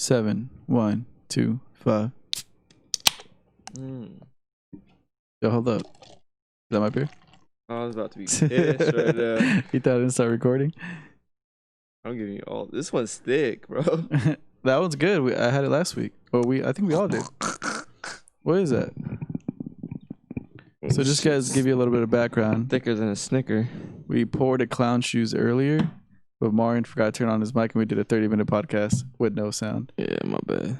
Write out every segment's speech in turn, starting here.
7, 1, 2, 5. Yo, hold up. Is that my beer? I was about to be pissed right now. You thought I didn't start recording? I'm giving you all. This one's thick, bro. That one's good. I had it last week. Well, I think we all did. What is that? So just guys give you a little bit of background. Thicker than a Snicker. We poured a clown shoes earlier, but Marion forgot to turn on his mic and we did a 30-minute podcast with no sound. Yeah, my bad.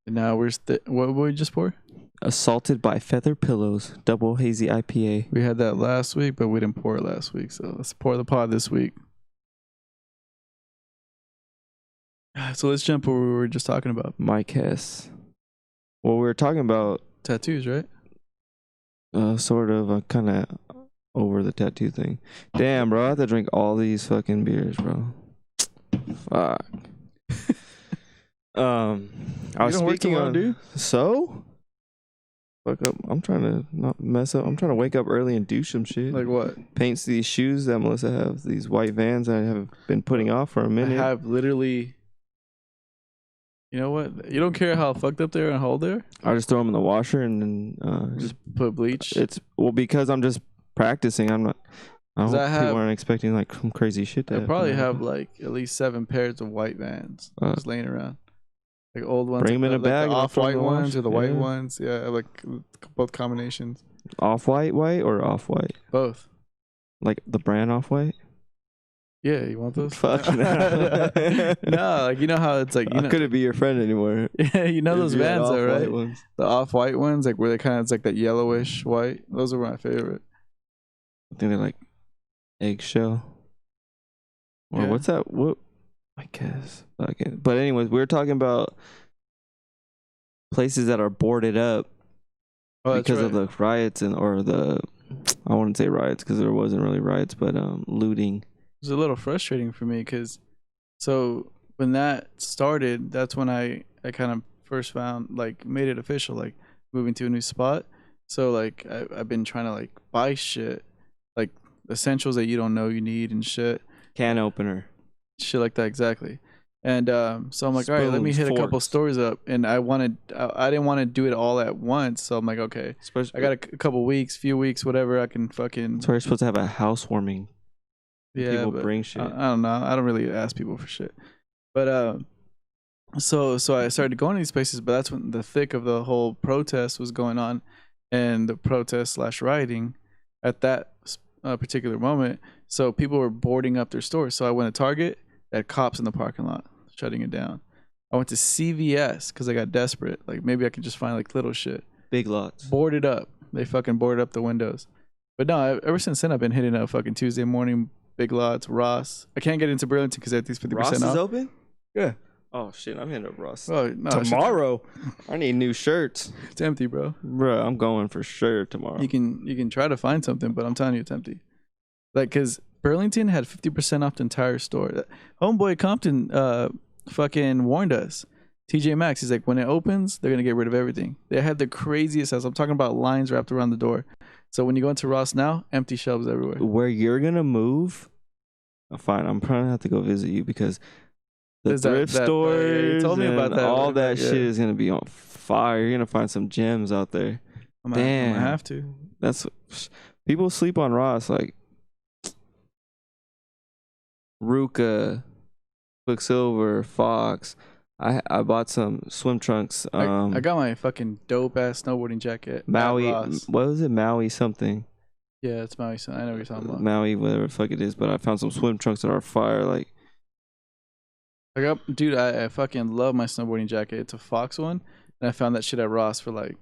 And now we're what did we just pour? Assaulted by Feather Pillows, double hazy IPA. We had that last week, but we didn't pour it last week. So let's pour the pod this week. So let's jump where we were just talking about. Mike Hess. Well, we were talking about Tattoos, right? sort of kind of over the tattoo thing. Damn, bro, I have to drink all these fucking beers, bro. Fuck. I was speaking on, dude. So fuck up. I'm trying to not mess up. I'm trying to wake up early and do some shit. Like what? Paints these shoes that Melissa have, these white Vans I have been putting off for a minute. I have literally. You know what? You don't care how fucked up they are and how old they are? I just throw them in the washer and then Just put bleach? Because I'm just practicing. I hope people aren't expecting like some crazy shit to I happen. probably have like at least 7 pairs of white Vans just laying around. Like old ones. Bring them in a bag. The off-white ones or the white yeah. ones. Yeah, like both combinations. Off-white white or off-white? Both. Like the brand off-white? Yeah, you want those? Fuck no. No, like you know how it's like I couldn't be your friend anymore. Yeah, you know those Vans though, right? Ones. The off-white ones, like where they kind of it's like that yellowish white. Those are my favorite. I think they're like eggshell. Or Yeah. what's that? What? I guess. But anyways, we were talking about places that are boarded up because of the riots I wouldn't say riots because there wasn't really riots, but looting. It was a little frustrating for me because so when that started, that's when I kind of first found like made it official, like moving to a new spot. So like I've been trying to like buy shit, like essentials that you don't know you need and shit. Can opener. Shit like that, exactly. And so I'm like, all right, let me Spoons, hit a couple forks. stores up. And I didn't want to do it all at once. So I'm like, okay, I got a couple weeks, few weeks, whatever. I can fucking. So we're supposed to have a housewarming. Yeah, people but bring shit. I don't know. I don't really ask people for shit. But so I started going to these places. But that's when the thick of the whole protest was going on, and the protest / rioting at that particular moment. So people were boarding up their stores. So I went to Target. They had cops in the parking lot shutting it down. I went to CVS because I got desperate. Like maybe I could just find like little shit. Big Lots. Boarded up. They fucking boarded up the windows. But no, ever since then I've been hitting up fucking Tuesday morning, Big Lots, Ross. I can't get into Burlington because they have these 50% Ross off. is open? Yeah. Oh shit, I'm hitting up Ross. Oh, no, tomorrow. I need new shirts. It's empty, bro. Bro, I'm going for sure tomorrow. You can try to find something, but I'm telling you it's empty. Like, because Burlington had 50% off the entire store. Homeboy Compton fucking warned us. TJ Maxx, he's like, when it opens, they're going to get rid of everything. They had the craziest ass. I'm talking about lines wrapped around the door. So when you go into Ross now, empty shelves everywhere. Where you're going to move, fine, I'm probably going to have to go visit you because the thrift stores you told me about that. all that shit is going to be on fire. You're going to find some gems out there. I'm going to have to. That's people sleep on Ross, like Ruka, Quicksilver, Fox. I bought some swim trunks. I got my fucking dope ass snowboarding jacket. Maui, what was it? Maui something. Yeah, it's Maui. I know what you're talking about. Maui, whatever the fuck it is. But I found some swim trunks that are fire. Like, dude, I fucking love my snowboarding jacket. It's a Fox one, and I found that shit at Ross for like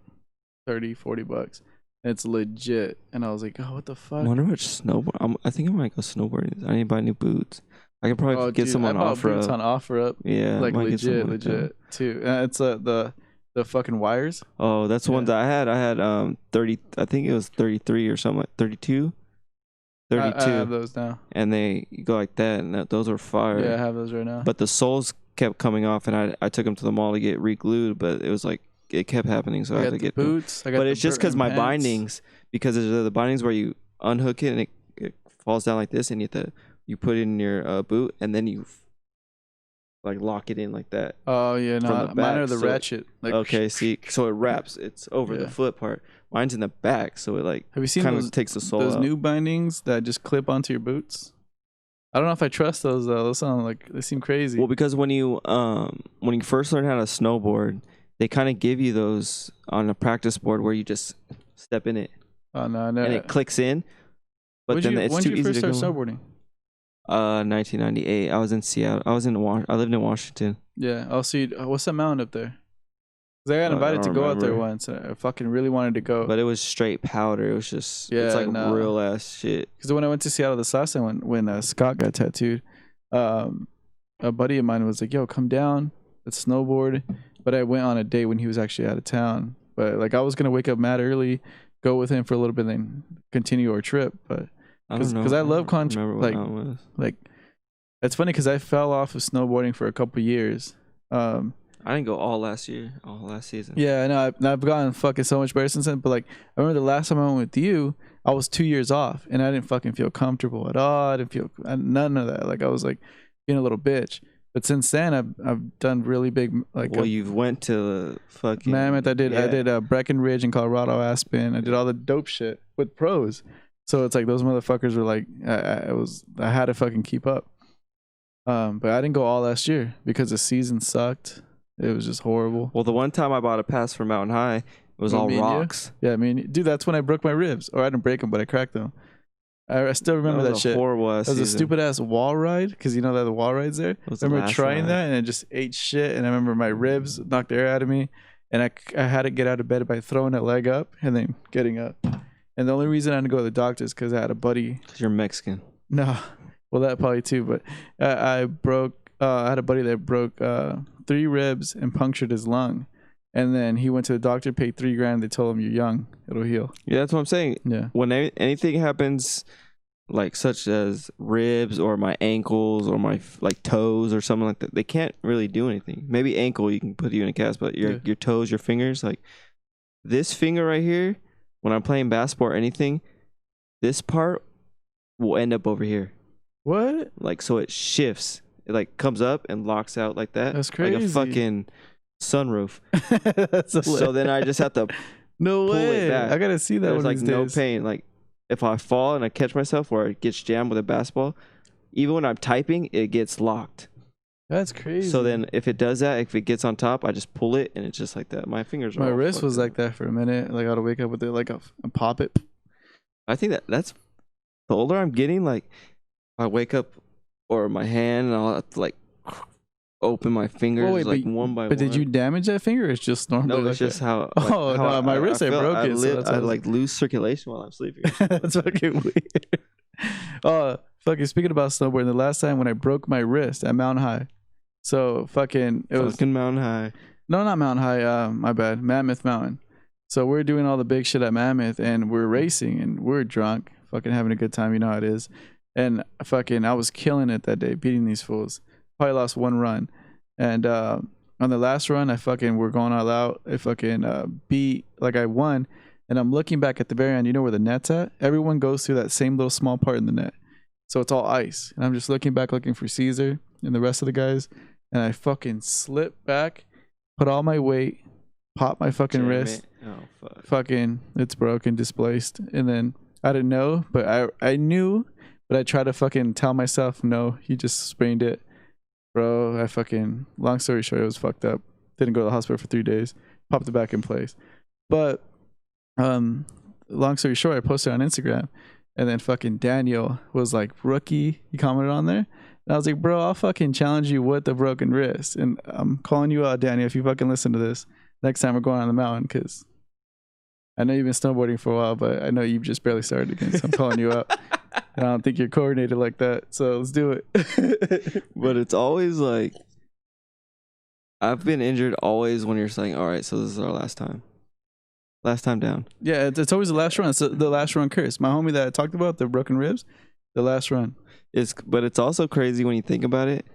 $30-$40. And it's legit. And I was like, oh, what the fuck? I wonder which snowboard. I think I might go snowboarding. I need to buy new boots. I can probably get some on OfferUp. On OfferUp. Yeah, like legit too. And it's the fucking wires. Oh, that's the one that I had. I had 30. I think it was 33 or something like 32. 32. I have those now. And they go like that, and those are fire. Yeah, I have those right now. But the soles kept coming off, and I took them to the mall to get re-glued, but it was like it kept happening, so I had to get boots. But it's just because my bindings, because there's the bindings where you unhook it and it falls down like this, and you put it in your boot, and then you like lock it in like that. Oh yeah, From no, the mine back, are the so it- ratchet. Like, Okay, see, so it wraps. It's over the Yeah. foot part. Mine's in the back, so it like have you seen kind those of takes the sole those out. new bindings that just clip onto your boots? I don't know if I trust those though. Those sound like they seem crazy. Well, because when you first learn how to snowboard, they kind of give you those on a practice board where you just step in it Oh no, no. and it clicks in. But then it's when too did you easy first to start go. snowboarding? 1998. I was in Seattle. I lived in Washington. Yeah. I'll see. What's that mountain up there? 'Cause I got I invited to don't go out there remember. once. I fucking really wanted to go. But it was straight powder. It was just Yeah, it's like no. real ass shit. Because when I went to Seattle this last time, when Scott got tattooed, a buddy of mine was like, "Yo, come down, let's snowboard." But I went on a date when he was actually out of town. But like, I was gonna wake up mad early, go with him for a little bit, then continue our trip. But I don't know. because I love remember what like that was. like, it's funny because I fell off of snowboarding for a couple years. I didn't go all last season. Yeah, I know. I've gotten fucking so much better since then. But like, I remember the last time I went with you, I was 2 years off, and I didn't fucking feel comfortable at all. I didn't feel none of that. Like, I was like being a little bitch. But since then, I've done really big like. Well, you've went to the fucking Mammoth. I did Breckenridge in Colorado, Aspen. I did all the dope shit with pros. So it's like those motherfuckers were like, I had to fucking keep up. But I didn't go all last year because the season sucked. It was just horrible. Well, the one time I bought a pass for Mountain High, it was all Me and you? rocks. Yeah, I mean, dude, that's when I broke my ribs. Or I didn't break them, but I cracked them. I still remember that was a shit. horrible ass That was a season. stupid ass wall ride because you know that the wall ride's there. was I the remember last trying ride. that and it just ate shit. And I remember my ribs knocked the air out of me, and I had to get out of bed by throwing a leg up and then getting up. And the only reason I didn't go to the doctor is because I had a buddy. Because you're Mexican. No, well that probably too. But I broke. I had a buddy that broke 3 ribs and punctured his lung, and then he went to the doctor, paid $3,000. They told him you're young, it'll heal. Yeah, that's what I'm saying. Yeah. When anything happens, like such as ribs or my ankles or my like toes or something like that, they can't really do anything. Maybe ankle you can put you in a cast, but your toes, your fingers, like this finger right here, when I'm playing basketball or anything, this part will end up over here. What? Like so it shifts. It like comes up and locks out like that. That's Like crazy. a fucking sunroof. That's So then I just have to no pull it way. back. I gotta see that there's one like these no days. pain. Like if I fall and I catch myself or it gets jammed with a basketball, even when I'm typing, it gets locked. That's crazy. So then if it does that, if it gets on top, I just pull it and it's just like that. My fingers are my all wrist was fucked like up. that for a minute. Like I'd wake up with it like a pop it. I think that's the older I'm getting, like I wake up or my hand and I'll have to like open my fingers one by one. But did you damage that finger? Or it's just normal. No, like it's just that? how. Oh, no, my wrist, I feel- broke it, so li- that's I what I was- like lose circulation while I'm sleeping. That's fucking weird. Fucking speaking about snowboarding, the last time when I broke my wrist at Mountain High. So fucking it was Fucking Mountain High. no, not Mountain High. My bad, Mammoth Mountain. So we're doing all the big shit at Mammoth, and we're racing, and we're drunk, fucking having a good time. You know how it is. And fucking, I was killing it that day, beating these fools. Probably lost one run, and on the last run, we're going all out. I fucking beat, like I won, and I'm looking back at the very end. You know where the net's at? Everyone goes through that same little small part in the net, so it's all ice. And I'm just looking back, looking for Caesar and the rest of the guys, and I fucking slip back, put all my weight, pop my fucking Jam wrist. it. Oh fuck. Fucking, it's broken, displaced. And then I didn't know, but I knew, but I tried to fucking tell myself, no, you just sprained it. Bro, long story short, it was fucked up. Didn't go to the hospital for 3 days. Popped it back in place. But long story short, I posted on Instagram, and then fucking Daniel was like, rookie, he commented on there. And I was like, bro, I'll fucking challenge you with the broken wrist. And I'm calling you out, Daniel, if you fucking listen to this next time we're going on the mountain, because I know you've been snowboarding for a while, but I know you've just barely started again. So I'm calling you out. And I don't think you're coordinated like that. So let's do it. But it's always like I've been injured always when you're saying, all right, so this is our last time. Last time down. Yeah, it's always the last run. It's the last run curse. My homie that I talked about, the broken ribs, the last run. But it's also crazy when you think about it.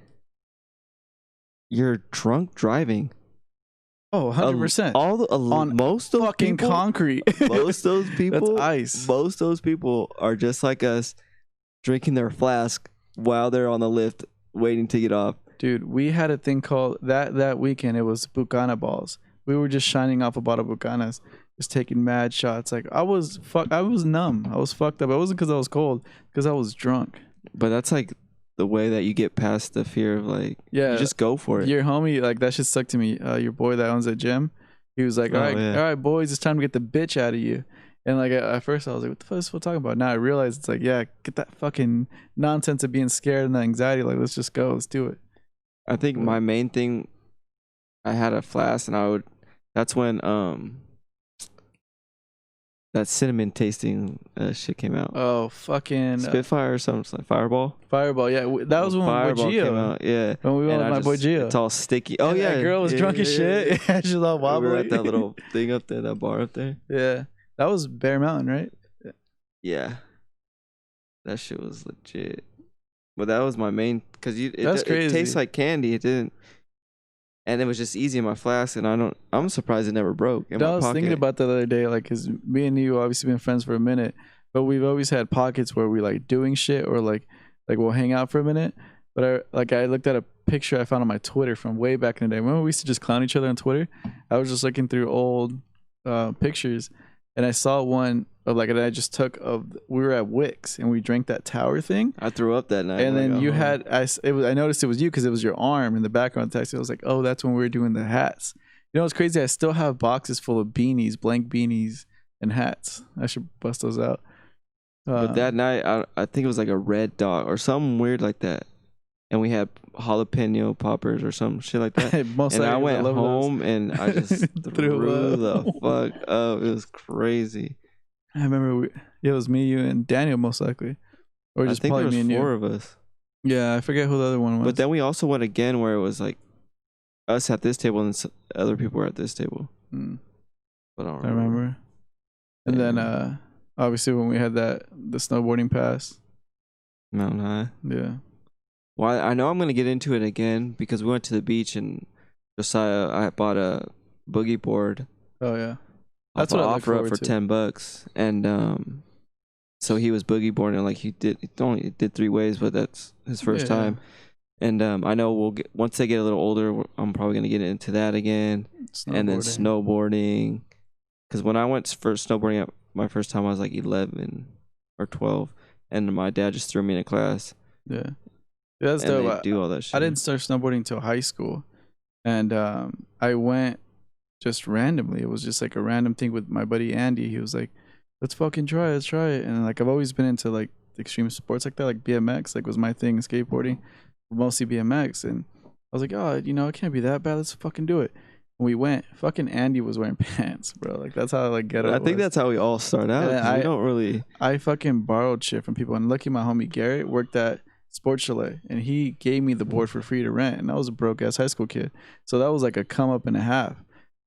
You're drunk driving. Oh, 100%. On most of those fucking people, concrete. most of those people, That's ice. Most of those people are just like us, drinking their flask while they're on the lift, waiting to get off. Dude, we had a thing called that weekend. It was Bucana balls. We were just shining off a bottle of Bucanas, just taking mad shots. Like I was numb. I was fucked up. It wasn't because I was cold, because I was drunk. But that's like the way that you get past the fear of like, Yeah, you just go for it. Your homie, like that shit stuck to me. Your boy that owns that gym, he was like, all right, boys, it's time to get the bitch out of you. And like at first I was like, what the fuck is this talking about? Now I realized it's like, yeah, get that fucking nonsense of being scared and the anxiety. Like, let's just go, let's do it. I think my main thing, I had a flask, and that's when that cinnamon tasting shit came out. Oh, fucking Spitfire or something, like Fireball. Fireball, yeah, that was when Fireball Gio came out. Yeah, when we went with my boy Gio. It's all sticky. Oh yeah, that girl was drunk as shit. Yeah, she was all wobbly. We were at that little thing up there, that bar up there. Yeah, that was Bear Mountain, right? Yeah, that shit was legit. But that was my main, because That's crazy. It tastes like candy. It didn't, and it was just easy in my flask. And I'm surprised it never broke in my pocket. I was thinking about that the other day, like, cause me and you obviously been friends for a minute, but we've always had pockets where we like doing shit or like we'll hang out for a minute. But I looked at a picture I found on my Twitter from way back in the day. Remember we used to just clown each other on Twitter? I was just looking through old pictures, and I saw one of like, and I just took of, we were at Wix and we drank that tower thing. I threw up that night. And then you had, I noticed it was you because it was your arm in the background text. I was like, oh, that's when we were doing the hats. You know what's crazy? I still have boxes full of beanies, blank beanies and hats. I should bust those out. But that night, I think it was like a red dot or something weird like that. And we had jalapeno poppers or some shit like that. And I went home and I just threw the fuck up. It was crazy. I remember it was me, you, and Daniel most likely. Or just probably me and you. I think there was 4 of us. Yeah, I forget who the other one was. But then we also went again where it was like us at this table and other people were at this table. But I don't remember. And then obviously when we had the snowboarding pass. Mountain High. Yeah. Well, I know I'm going to get into it again because we went to the beach and Josiah, I bought a boogie board. Oh, yeah. That's what I offer up for $10. And so he was boogie boarding, like he only did 3 ways, but that's his first time. And I know once they get a little older, I'm probably going to get into that again. And then snowboarding. Because when I went for snowboarding my first time, I was like 11 or 12. And my dad just threw me in a class. Yeah. That's dope. Do all that shit. I didn't start snowboarding until high school. And I went just randomly. It was just like a random thing with my buddy Andy. He was like, let's fucking try it. And like I've always been into like extreme sports like that, like BMX, like was my thing, skateboarding, mostly BMX. And I was like, oh, it can't be that bad. Let's fucking do it. And we went. Fucking Andy was wearing pants, bro. Like that's how like ghetto. I think that's how we all start out. We don't really. I fucking borrowed shit from people. And lucky my homie Garrett worked at Sports Chalet, and he gave me the board for free to rent. And I was a broke ass high school kid, so that was like a come up and a half.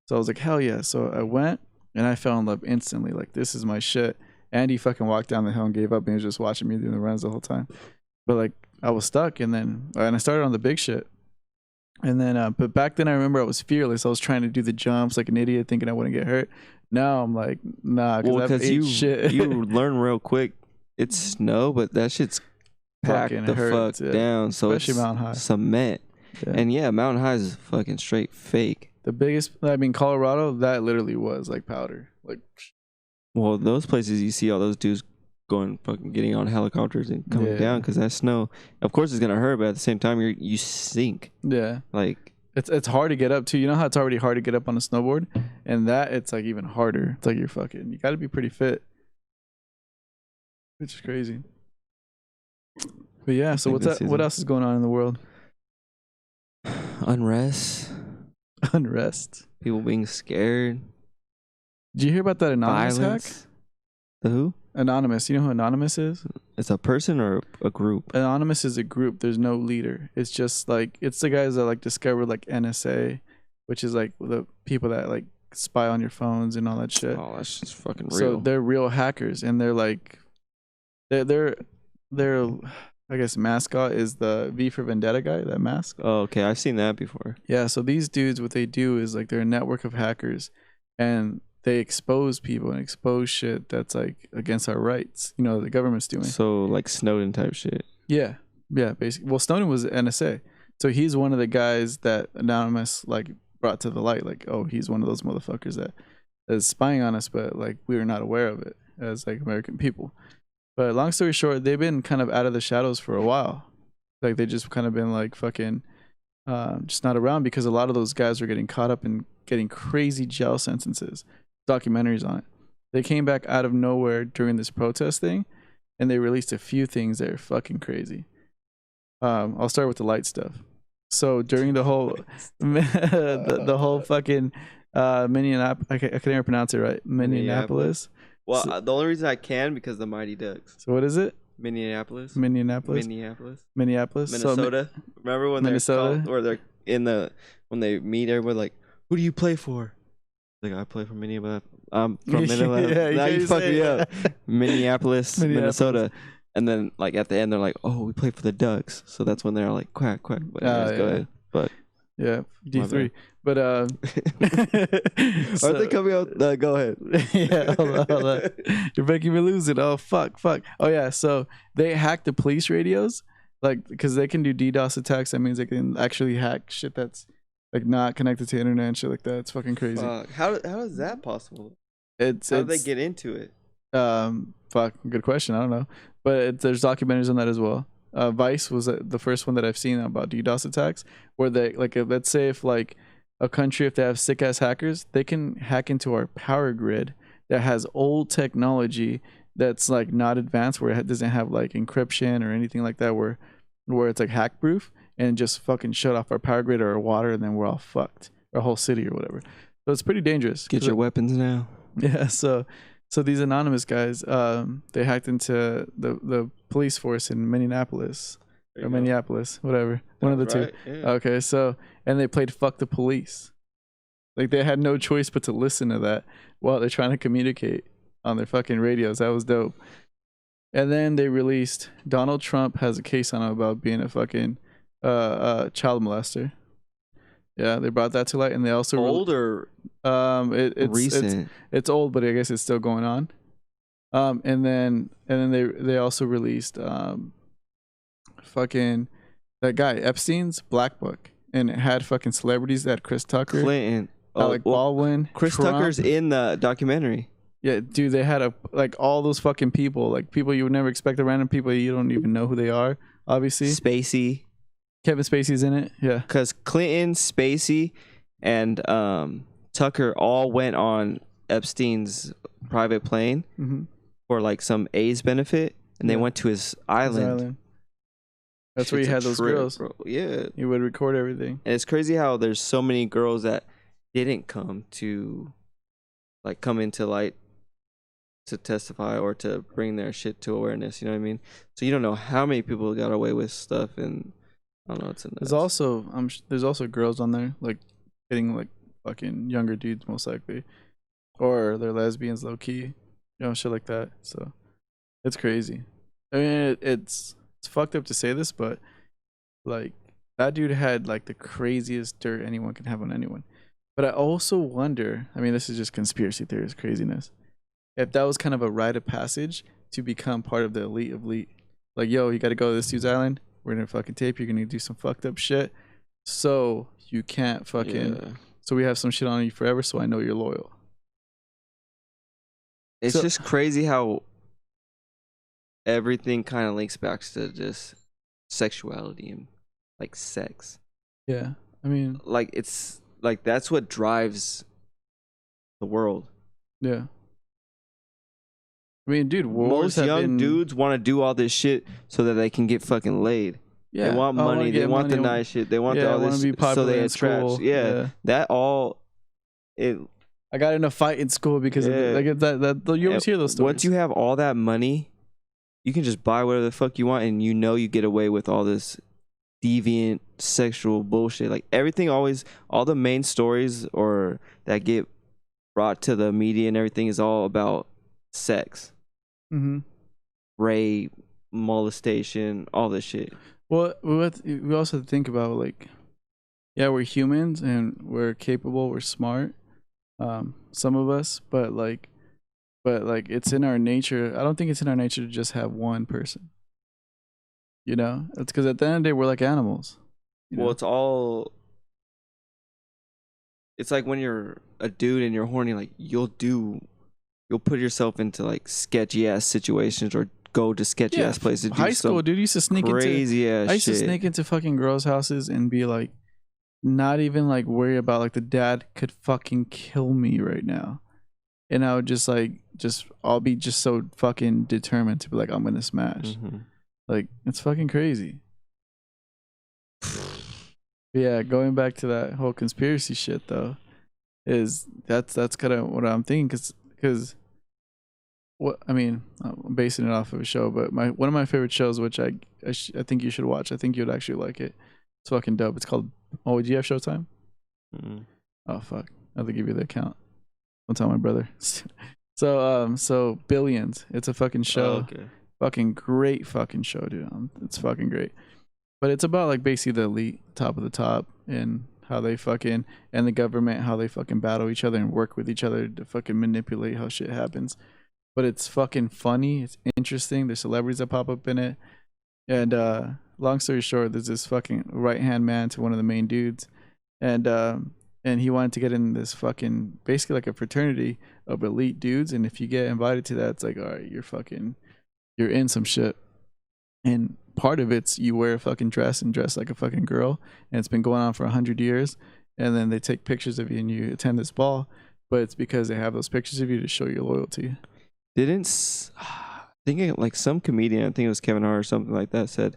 So I was like, hell yeah. So I went and I fell in love instantly. Like, this is my shit. Andy fucking walked down the hill and gave up and he was just watching me do the runs the whole time. But like, I was stuck. And I started on the big shit. And then, but back then I remember I was fearless. I was trying to do the jumps like an idiot thinking I wouldn't get hurt. Now I'm like, nah, because you learn real quick. It's snow, but that shit's packed the fuck down. So especially Mountain High. Cement. Yeah. And Mountain High is fucking straight fake. The biggest, Colorado, that literally was like powder. Like, well, those places you see all those dudes going fucking getting on helicopters and coming down because that snow. Of course, it's gonna hurt, but at the same time, you sink. Yeah, like it's hard to get up too. You know how it's already hard to get up on a snowboard, and that it's like even harder. It's like you got to be pretty fit, which is crazy. But yeah, so what else is going on in the world? Unrest. People being scared. Did you hear about that anonymous hack? The who? Anonymous. You know who Anonymous is? It's a person or a group? Anonymous is a group. There's no leader. It's just like, it's the guys that like discovered like NSA, which is like the people that like spy on your phones and all that shit. Oh, that's just fucking real. So they're real hackers, and they're like, they're I guess mascot is the V for Vendetta guy, that mask. Oh, okay. I've seen that before. Yeah, so these dudes, what they do is like they're a network of hackers, and they expose people and expose shit that's like against our rights. The government's doing. So like Snowden type shit. Yeah, basically. Well, Snowden was NSA. So he's one of the guys that Anonymous like brought to the light. Like, oh, he's one of those motherfuckers that is spying on us, but like we were not aware of it as like American people. But long story short, they've been kind of out of the shadows for a while. Like they just kind of been like fucking just not around because a lot of those guys were getting caught up in getting crazy jail sentences. Documentaries on it. They came back out of nowhere during this protest thing, and they released a few things that are fucking crazy. I'll start with the light stuff. So during the whole, the whole fucking Minneapolis, I can never pronounce it right. Minneapolis. Well, So, the only reason I can because the Mighty Ducks. so what is it? Minneapolis. Minneapolis. Minnesota. So, Remember when Minnesota? they're in the when they meet everyone like, who do you play for? Like I play for Minneapolis. I'm from Minneapolis. Yeah, Now you fucked me up. Minneapolis. Minnesota. And then like at the end they're like, oh, we play for the Ducks. So that's when they're like quack quack. But anyways, go ahead. But yeah, D3. But aren't they coming out? Go ahead. Yeah, hold on. You're making me lose it. Oh fuck. Oh yeah, so they hacked the police radios, like because they can do DDoS attacks. That means they can actually hack shit that's like not connected to the internet and shit like that. It's fucking crazy. How is that possible? How did they get into it? Fuck, good question. I don't know, but there's documentaries on that as well. Vice was the first one that I've seen about DDoS attacks, where they like let's say if like a country, if they have sick ass hackers, they can hack into our power grid that has old technology that's like not advanced, where it doesn't have like encryption or anything like that, where it's like hack proof, and just fucking shut off our power grid or our water, and then we're all fucked, our whole city or whatever. So it's pretty dangerous. Get your weapons now. Yeah. So these anonymous guys, they hacked into the police force in Minneapolis. Or Minneapolis, whatever. One of the two. Yeah. Okay, so and they played "Fuck the Police." Like they had no choice but to listen to that while they're trying to communicate on their fucking radios. That was dope. And then they released Donald Trump has a case on him about being a fucking child molester. Yeah, they brought that to light, and they also older. It's recent. It's old, but I guess it's still going on. And then they also released fucking that guy Epstein's Black Book, and it had fucking celebrities that had Chris Tucker, Clinton, Alec Baldwin, Chris Trump. Tucker's in the documentary. Yeah, dude, they had all those fucking people, like people you would never expect, the random people you don't even know who they are. Obviously, Spacey, Kevin Spacey's in it. Yeah, because Clinton, Spacey, and Tucker all went on Epstein's private plane for like some AIDS benefit, and they went to his island. That's where he had those girls. Bro. Yeah. He would record everything. And it's crazy how there's so many girls that didn't come into light to testify or to bring their shit to awareness. You know what I mean? So you don't know how many people got away with stuff, and I don't know. There's also girls on there like hitting like fucking younger dudes most likely, or they're lesbians low key, shit like that. So it's crazy. I mean, it's fucked up to say this, but like that dude had like the craziest dirt anyone can have on anyone. But I also wonder, I mean, this is just conspiracy theories craziness, if that was kind of a rite of passage to become part of the elite of elite. Like, yo, you got to go to this dude's island, we're gonna fucking tape, you're gonna do some fucked up shit, so you can't fucking so we have some shit on you forever, so I know you're loyal. It's just crazy how everything kind of links back to just sexuality and like sex. Yeah, I mean, like it's like that's what drives the world. Yeah. I mean, dude, most young dudes want to do all this shit so that they can get fucking laid. Yeah, they want money. They want the nice shit. They want all this. So they attract. Yeah, that all. I got in a fight in school because of that. You always hear those stories. Once you have all that money, you can just buy whatever the fuck you want, and you get away with all this deviant sexual bullshit. Like everything, all the main stories or that get brought to the media and everything is all about sex, rape, molestation, all this shit. Well, we also think about like, yeah, we're humans and we're capable, we're smart, some of us, but it's in our nature. I don't think it's in our nature to just have one person. It's because at the end of the day, we're like animals. Well, it's like when you're a dude and you're horny, like you'll put yourself into like sketchy ass situations or go to sketchy ass places. High school, dude, used to sneak crazy into. ass I used to shit. sneak into fucking girls' houses and be like, not even like worry about like the dad could fucking kill me right now, and I would just I'll be just so fucking determined to be like I'm gonna smash. Mm-hmm. Like it's fucking crazy. Yeah, going back to that whole conspiracy shit though, that's kind of what I'm thinking, because what I mean, I'm basing it off of a show, but one of my favorite shows, which I think you should watch. I think you'd actually like it. It's fucking dope. It's called. Oh, do you have Showtime? Mm-hmm. Oh fuck, I have to give you the account. Don't tell my brother. So Billions. It's a fucking show. Oh, okay. Fucking great fucking show, dude. It's fucking great. But it's about like basically the elite, top of the top, and how they fucking, and the government, how they fucking battle each other and work with each other to fucking manipulate how shit happens. But it's fucking funny. It's interesting. There's celebrities that pop up in it. And long story short, there's this fucking right hand man to one of the main dudes, and he wanted to get in this fucking basically like a fraternity of elite dudes. And if you get invited to that, it's like, all right, you're in some shit. And part of it's you wear a fucking dress and dress like a fucking girl, and it's been going on for 100 years. And then they take pictures of you and you attend this ball, but it's because they have those pictures of you to show your loyalty. Thinking like some comedian, I think it was Kevin Hart or something like that, said,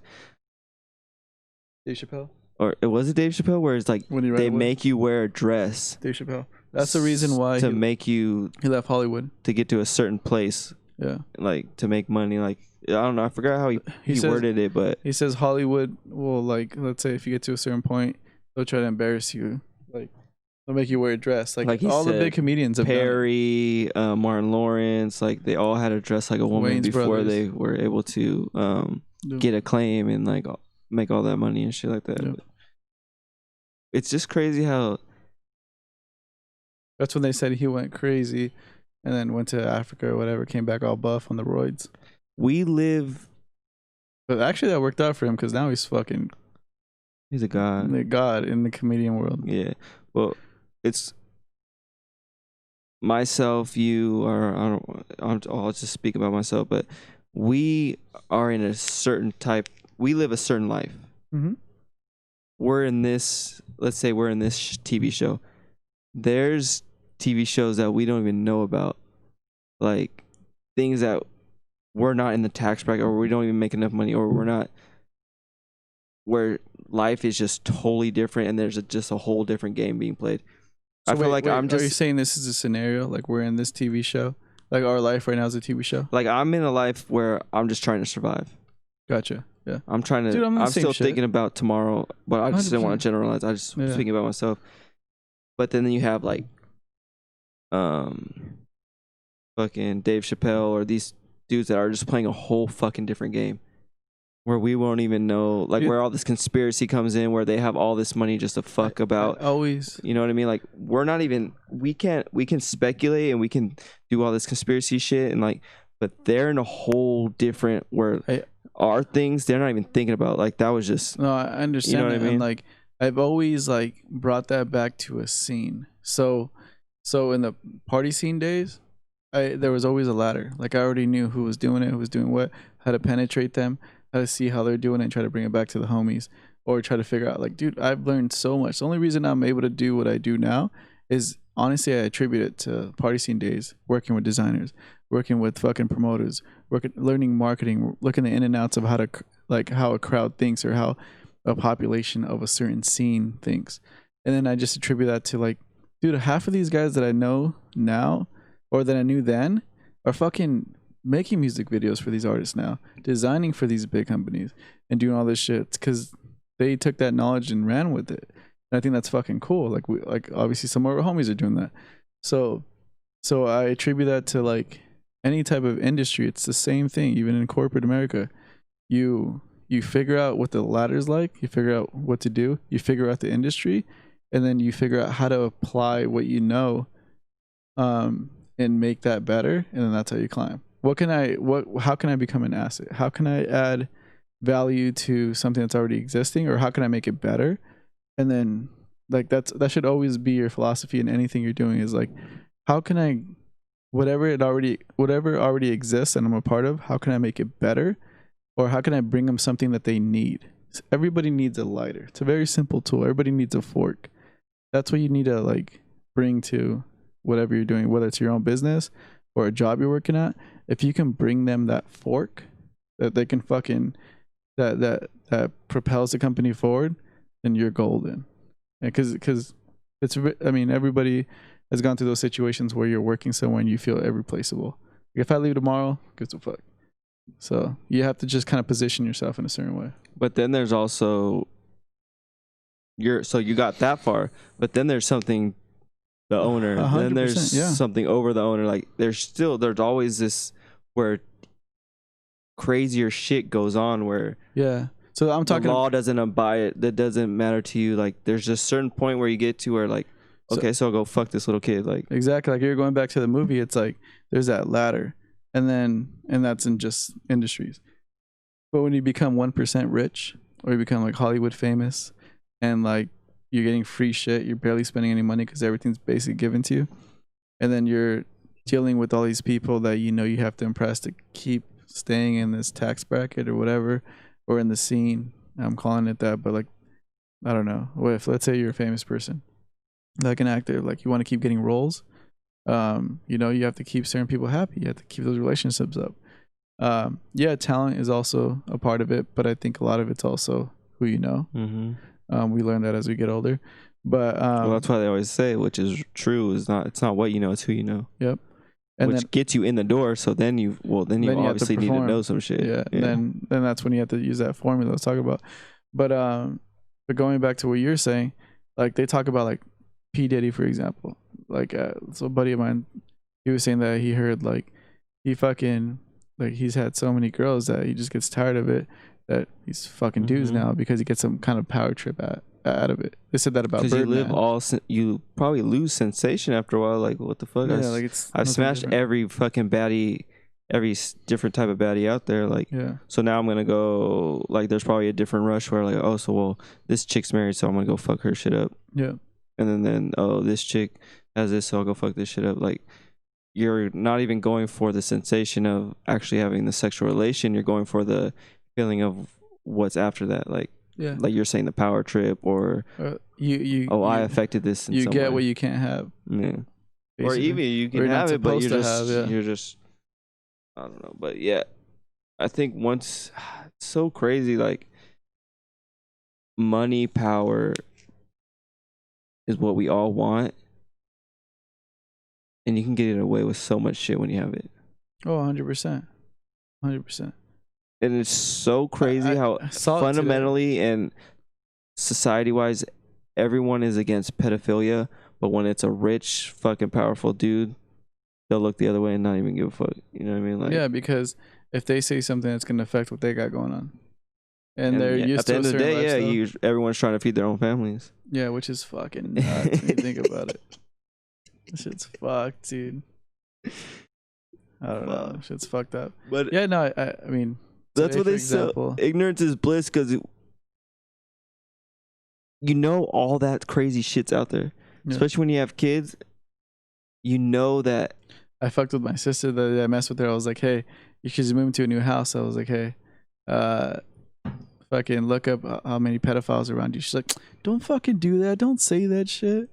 Dave Chappelle? or it was Dave Chappelle, where it's like they make you wear a dress. Dave Chappelle. That's the reason why he left Hollywood to get to a certain place. Yeah, like to make money. Like I don't know, I forgot how he says, worded it, but he says Hollywood will, like, let's say if you get to a certain point, they'll try to embarrass you. Like they'll make you wear a dress. Like all the big comedians have Perry, Martin Lawrence, like they all had to dress like a woman Wayne's before brothers. they were able to get acclaim and like make all that money and shit like that. Yeah. It's just crazy how that's when they said he went crazy and then went to Africa or whatever, came back all buff on the roids. we live. But actually that worked out for him, because now he's He's a god. the god in the comedian world. Yeah. Well, it's myself, you, or I'll just speak about myself, but we are in a certain type. We live a certain life. Mm-hmm. We're in this. Let's say we're in this TV show. There's TV shows that we don't even know about, like things that we're not in the tax bracket, or we don't even make enough money, or we're not. Where life is just totally different, and there's just a whole different game being played. So I feel like I'm just. Are you saying this is a scenario? Like we're in this TV show? Like our life right now is a TV show? Like I'm in a life where I'm just trying to survive. Gotcha. Yeah. I'm trying to. Dude, I'm still thinking about tomorrow, but I just didn't want to generalize. I just was thinking about myself. But then you have like, fucking Dave Chappelle or these dudes that are just playing a whole fucking different game, where we won't even know, like where all this conspiracy comes in, where they have all this money just to fuck about. Always. You know what I mean? Like we're not even. We can speculate and we can do all this conspiracy shit and like, but they're in a whole different where. Are things they're not even thinking about. Like that was just. No, I understand. You know what I mean? And like I've always like brought that back to a scene. So in the party scene days, there was always a ladder. Like I already knew who was doing it, who was doing what, how to penetrate them, how to see how they're doing it and try to bring it back to the homies, or try to figure out like, dude, I've learned so much. The only reason I'm able to do what I do now is honestly I attribute it to party scene days, working with designers, working with fucking promoters, learning marketing, looking the in and outs of how to, like how a crowd thinks or how a population of a certain scene thinks. And then I just attribute that to like, dude, half of these guys that I know now or that I knew then are fucking making music videos for these artists now, designing for these big companies and doing all this shit because they took that knowledge and ran with it. And I think that's fucking cool. Like obviously some of our homies are doing that. So I attribute that to like any type of industry. It's the same thing. Even in corporate America, you figure out what the ladder's like, you figure out what to do, you figure out the industry, and then you figure out how to apply what you know, and make that better, and then that's how you climb. How can I become an asset? How can I add value to something that's already existing, or how can I make it better? And then like that should always be your philosophy in anything you're doing, is like, how can I, whatever already exists and I'm a part of, how can I make it better, or how can I bring them something that they need? Everybody needs a lighter. It's a very simple tool. Everybody needs a fork. That's what you need to like bring to whatever you're doing, whether it's your own business or a job you're working at. If you can bring them that fork that they can fucking that propels the company forward, then you're golden. Because it's, I mean, everybody has gone through those situations where you're working somewhere and you feel irreplaceable. Like if I leave tomorrow, gives a fuck. So you have to just kind of position yourself in a certain way. But then there's also so you got that far, but then there's something, the owner. Then there's something over the owner. Like there's always this where crazier shit goes on where so I'm talking the law doesn't abide it, that doesn't matter to you. Like there's just a certain point where you get to where like, okay, so I'll go fuck this little kid. Like exactly, like you're going back to the movie, it's like there's that ladder, and that's in just industries. But when you become 1% rich, or you become like Hollywood famous, and like you're getting free shit, you're barely spending any money because everything's basically given to you, and then you're dealing with all these people that you know you have to impress to keep staying in this tax bracket or whatever, or in the scene. I'm calling it that, but like, I don't know. What if, let's say you're a famous person, like an actor, like you want to keep getting roles, you know, you have to keep certain people happy. You have to keep those relationships up. Talent is also a part of it, but I think a lot of it's also who you know. We learn that as we get older, but well, that's why they always say, which is true, it's not what you know, it's who you know. Yep. And which gets you in the door. So then you obviously need to know some shit. Yeah. Then that's when you have to use that formula let's talk about. But going back to what you're saying, like they talk about like P. Diddy, for example. Like so a buddy of mine, he was saying that he heard like he fucking like he's had so many girls that he just gets tired of it, that he's fucking dudes now because he gets some kind of power trip out of it. They said that about Birdman. You probably lose sensation after a while. Like what the fuck? Yeah, I've smashed every fucking baddie, every different type of baddie out there. Like so now I'm gonna go, like there's probably a different rush where like, oh, so well this chick's married, so I'm gonna go fuck her shit up. Yeah. And then oh, this chick has this, so I'll go fuck this shit up. Like you're not even going for the sensation of actually having the sexual relation. You're going for the feeling of what's after that. Like like you're saying, the power trip, or I affected this in some way. You get what you can't have. Yeah. Or even you can have it, but you're just I don't know. But yeah, I think once it's so crazy, like money, power is what we all want, and you can get it away with so much shit when you have it. Oh, 100%. 100%. And it's so crazy how fundamentally and society-wise, everyone is against pedophilia, but when it's a rich, fucking powerful dude, they'll look the other way and not even give a fuck. You know what I mean? Like, yeah, because if they say something, it's gonna affect what they got going on, and they're used to. At the end of the day, everyone's trying to feed their own families. Yeah, which is fucking nuts when you think about it. This shit's fucked, dude. I don't know. Shit's fucked up. But yeah, no, I mean. That's what they say. Ignorance is bliss, because you know all that crazy shit's out there. Yeah. Especially when you have kids, you know that. I fucked with my sister the other day. I messed with her. I was like, hey, she's moving to a new house. I was like, hey, fucking look up how many pedophiles are around you. She's like, don't fucking do that. Don't say that shit.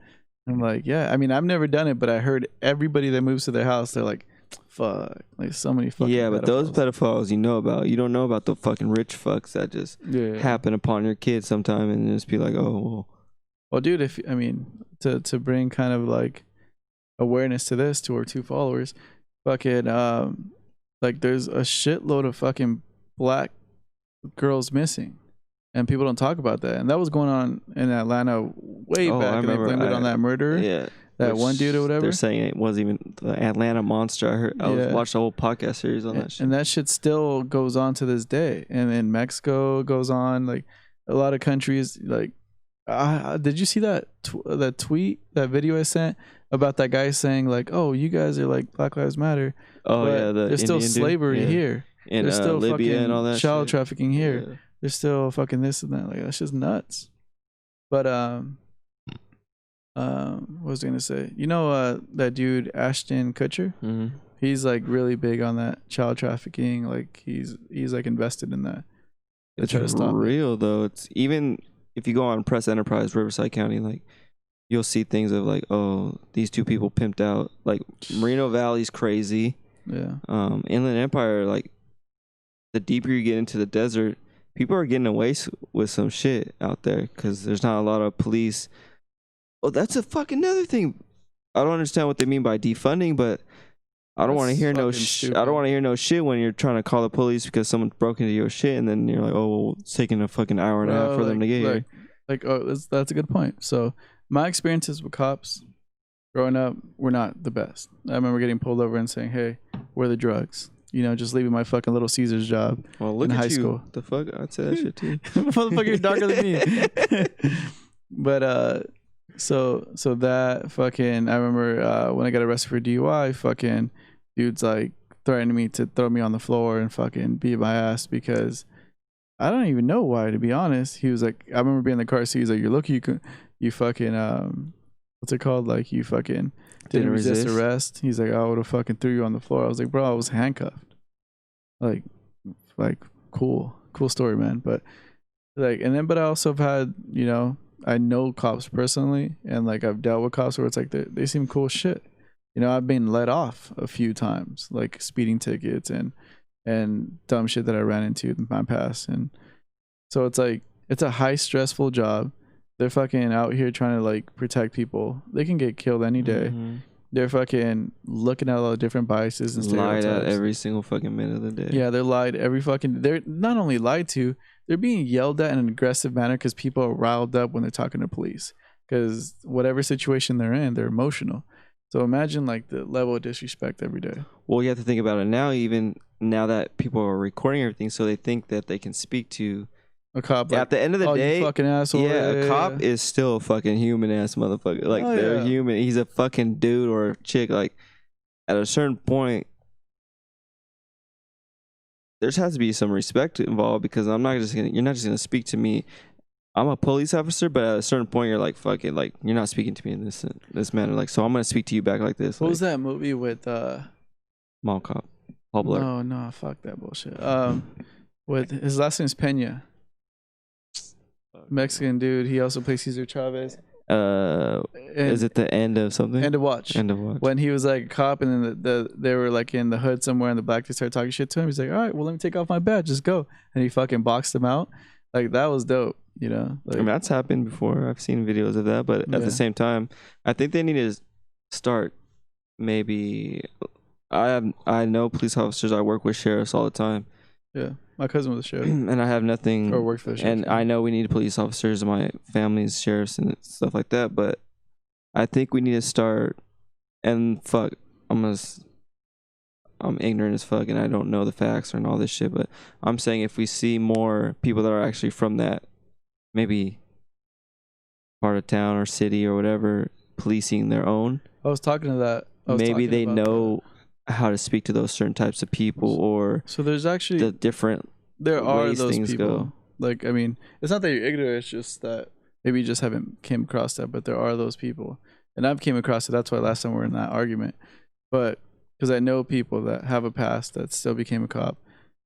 I'm like, yeah. I mean, I've never done it, but I heard everybody that moves to their house, they're like, fuck, like so many fucking but those pedophiles you know about. You don't know about the fucking rich fucks that just happen upon your kids sometime and just be like, oh well dude, if I mean to bring kind of like awareness to this to our 2 followers, fucking like there's a shitload of fucking black girls missing, and people don't talk about that. And that was going on in Atlanta way back. I remember, and they blamed it on that murderer. That one dude or whatever. They're saying it wasn't even the Atlanta monster. I was watched the whole podcast series on that shit. And that shit still goes on to this day. And in Mexico goes on. Like a lot of countries, like Did you see that that tweet, that video I sent about that guy saying like, "Oh, you guys are like Black Lives Matter, Oh yeah, but the there's still Indian dude. slavery Yeah, here. in There's still Libya and all fucking that child shit. trafficking here. Yeah. There's still fucking this and that. Like that's just nuts." But what was I gonna say? You know, that dude Ashton Kutcher. Mm-hmm. He's like really big on that child trafficking. Like he's like invested in that. To It's try to stop it. real though. It's even if you go on Press Enterprise, Riverside County, like you'll see things of like, oh, these two people pimped out. Like Merino Valley's crazy. Yeah. Inland Empire, like the deeper you get into the desert, people are getting away with some shit out there because there's not a lot of police. Oh, that's a fucking another thing. I don't understand what they mean by defunding, but I don't want to hear no I don't want to hear no shit when you're trying to call the police because someone broke into your shit, and then you're like, oh, well, it's taking a fucking hour and a half for them to get here. That's a good point. So my experiences with cops growing up were not the best. I remember getting pulled over and saying, "Hey, where are the drugs?" You know, just leaving my fucking Little Caesars job Well, look in at high you. School. The fuck? I'd say that shit too. Motherfucker, you're darker than me. But so that fucking, I remember when I got arrested for DUI, fucking dude's like threatening me to throw me on the floor and fucking beat my ass because I don't even know why, to be honest. He was like, I remember being in the car seat. He's like, "You're lucky you fucking what's it called? Like you fucking didn't resist arrest." He's like, "I would have fucking threw you on the floor." I was like, "Bro, I was handcuffed." Like cool story, man. But like, and then, but I also have had, you know, I know cops personally, and like I've dealt with cops where it's like they seem cool shit. You know, I've been let off a few times, like speeding tickets and dumb shit that I ran into in my past. And so it's like, it's a high stressful job. They're fucking out here trying to like protect people. They can get killed any day. Mm-hmm. They're fucking looking at all the different biases and stereotypes. Lied at every single fucking minute of the day. Yeah, they're lied every fucking. They're not only lied to, they're being yelled at in an aggressive manner because people are riled up when they're talking to police. Because whatever situation they're in, they're emotional. So imagine like the level of disrespect every day. Well, you have to think about it now. Even now that people are recording everything, so they think that they can speak to a cop. Like, at the end of the day, you fucking asshole. Yeah, a cop is still a fucking human ass motherfucker. Like they're human. He's a fucking dude or a chick. Like at a certain point, there has to be some respect involved because you're not just gonna speak to me. I'm a police officer, but at a certain point, you're like, fuck it, like you're not speaking to me in this manner. Like, so I'm gonna speak to you back like this. What like, was that movie with Mall Cop? Paul Blart. No, fuck that bullshit. With his last name is Pena. Mexican dude. He also plays Cesar Chavez. Is it the end of something? End of Watch. End of Watch. When he was like a cop, and then they were like in the hood somewhere, and the black dude started talking shit to him. He's like, "All right, well, let me take off my badge. Just go." And he fucking boxed him out. Like that was dope. You know. Like, I mean, that's happened before. I've seen videos of that, but at the same time, I think they need to start. Maybe I know police officers. I work with sheriffs all the time. Yeah, my cousin was a sheriff, and I have nothing. Or worked for the sheriff. And I know we need police officers. My family's sheriffs and stuff like that. But I think we need to start. And fuck, I'm ignorant as fuck, and I don't know the facts and all this shit. But I'm saying if we see more people that are actually from that, maybe part of town or city or whatever, policing their own. I was talking to that. Maybe they know how to speak to those certain types of people, or so there's actually the different. There are those people. Go. Like, I mean, it's not that you're ignorant. It's just that maybe you just haven't came across that. But there are those people, and I've came across it. That's why last time we were in that argument. But because I know people that have a past that still became a cop,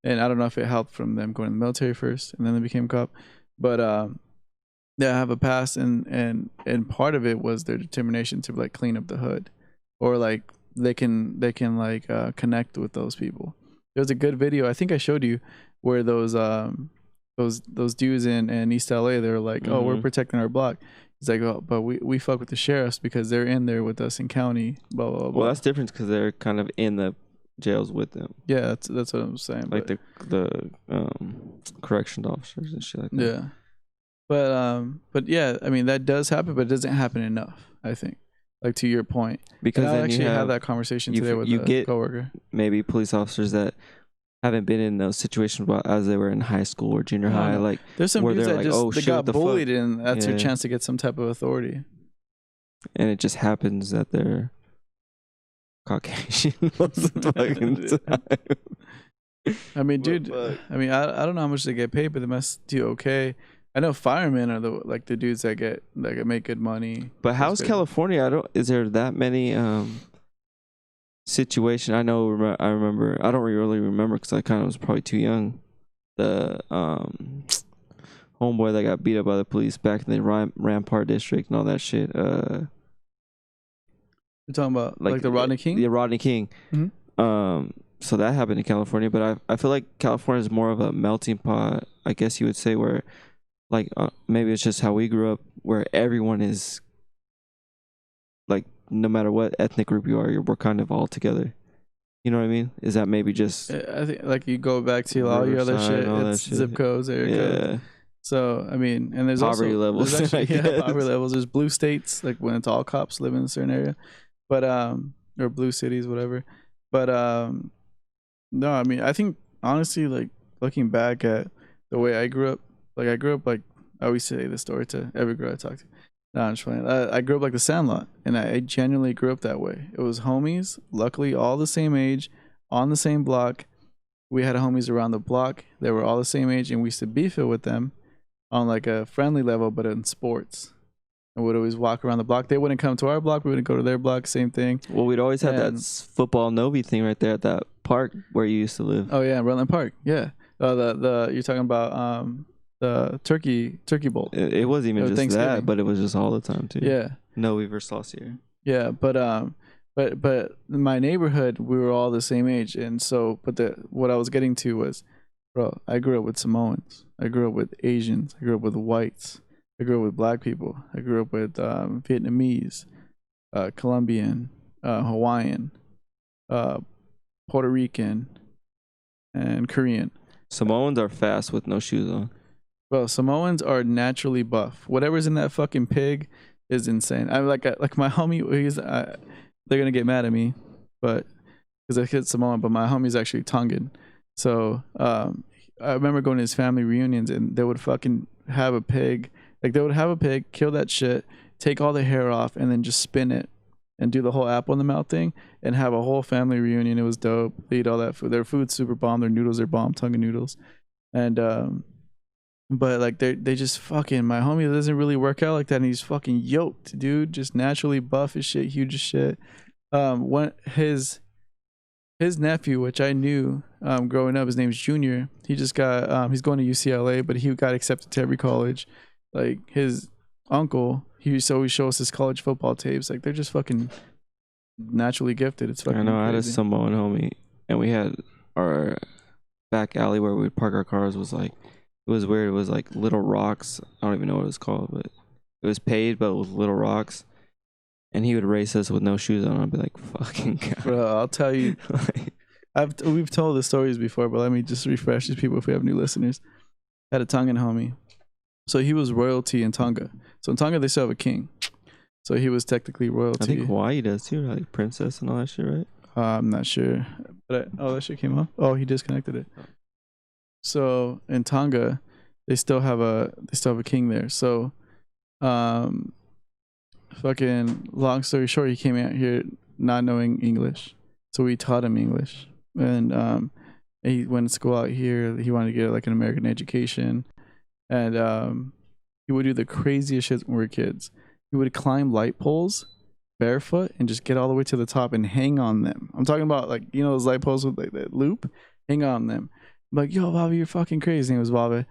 and I don't know if it helped from them going to the military first and then they became a cop, but they have a past, and part of it was their determination to like clean up the hood, or like they can like connect with those people. There was a good video I think I showed you where those dudes in East LA, they were like, "Oh, we're protecting our block." He's like, "Oh, but we fuck with the sheriffs because they're in there with us in county." Blah blah blah. Well, that's different because they're kind of in the jails with them. Yeah, that's what I'm saying. Like the correction officers and shit like that. Yeah, but yeah, I mean that does happen, but it doesn't happen enough. I think, like to your point, because I then actually had that conversation today with a coworker. Maybe police officers that haven't been in those situations as they were in high school or junior high. No. Like There's some where dudes they're that like, just oh they shit, got what the bullied, fuck? and that's their Yeah. chance to get some type of authority. And it just happens that they're Caucasian most of the fucking time. I mean, What dude. fuck? I mean, I don't know how much they get paid, but they must do okay. I know firemen are the dudes that make good money. But That's how's good. California? Is there that many situation? I know. I remember. I don't really remember because I kind of was probably too young. The homeboy that got beat up by the police back in the Rampart district and all that shit. You're talking about like the Rodney King? Yeah, Rodney King. Mm-hmm. So that happened in California, but I feel like California is more of a melting pot, I guess you would say, where like maybe it's just how we grew up, where everyone is like, no matter what ethnic group you are, we're kind of all together. You know what I mean? Is that maybe just I think like you go back to all your other Riverside shit, and all that it's shit? zip codes, area codes. Yeah, So I mean, and there's poverty also levels. there's actually I guess. poverty levels. There's blue states, like when it's all cops live in a certain area, but or blue cities, whatever. But no, I mean, I think honestly, like looking back at the way I grew up, like I always say this story to every girl I talk to. No, I'm just playing. I grew up like the Sandlot, and I genuinely grew up that way. It was homies, luckily all the same age, on the same block. We had homies around the block. They were all the same age, and we used to beef it with them on like a friendly level, but in sports. And would always walk around the block. They wouldn't come to our block. We wouldn't go to their block. Same thing. Well, we'd always have that And- football Novi thing right there at that park where you used to live. Oh yeah, Rutland Park. Yeah. The you're talking about the turkey bowl. It wasn't even Or just Thanksgiving. that, but it was just all the time too. Yeah. Novi versus Saucier. Yeah, but in my neighborhood we were all the same age, and so what I was getting to was, bro, I grew up with Samoans, I grew up with Asians, I grew up with whites, I grew up with black people, I grew up with Vietnamese, Colombian, Hawaiian, Puerto Rican, and Korean. Samoans are fast with no shoes on. Well, Samoans are naturally buff. Whatever's in that fucking pig is insane. I'm like my homie. They're gonna get mad at me, but because I kid Samoan, but my homie's actually Tongan. So I remember going to his family reunions, and they would fucking have a pig. Like they would have a pig, kill that shit, take all the hair off, and then just spin it and do the whole apple in the mouth thing, and have a whole family reunion. It was dope. They eat all that food. Their food's super bomb. Their noodles are bomb. Tongan noodles, and but like they just fucking, my homie doesn't really work out like that, and he's fucking yoked, dude. Just naturally buff as shit, huge as shit. When his nephew, which I knew growing up, his name's Junior. He just got he's going to UCLA, but he got accepted to every college. Like his uncle, he used to always show us his college football tapes. Like they're just fucking naturally gifted. It's fucking I know. I had a crazy. Samoan homie, and we had our back alley where we'd park our cars was like, it was weird. It was like little rocks. I don't even know what it was called, but it was paved, but with little rocks. And he would race us with no shoes on. I'd be like, fucking God. Bro, I'll tell you. We've told the stories before, but let me just refresh these people if we have new listeners. I had a Tongan homie. So he was royalty in Tonga. So in Tonga, they still have a king. So he was technically royalty. I think Hawaii does too, like princess and all that shit, right? I'm not sure. But that shit came up. Oh, he disconnected it. So in Tonga, they still have a king there. So fucking long story short, he came out here not knowing English. So we taught him English. And he went to school out here. He wanted to get like an American education. And he would do the craziest shit when we were kids. He would climb light poles barefoot and just get all the way to the top and hang on them. I'm talking about like, you know, those light poles with like that loop? Hang on them. I'm like, yo, Bobby, you're fucking crazy. And it was Bobby.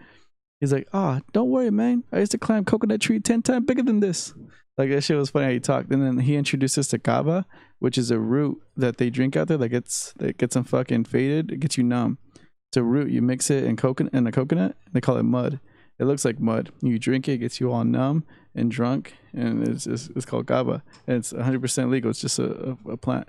He's like, don't worry, man. I used to climb coconut tree 10 times bigger than this. Like that shit was funny how he talked. And then he introduced us to kava, which is a root that they drink out there that gets them fucking faded. It gets you numb. It's a root. You mix it in a coconut. They call it mud. It looks like mud. You drink it, it gets you all numb and drunk, and it's called kava. And it's 100% legal. It's just a plant.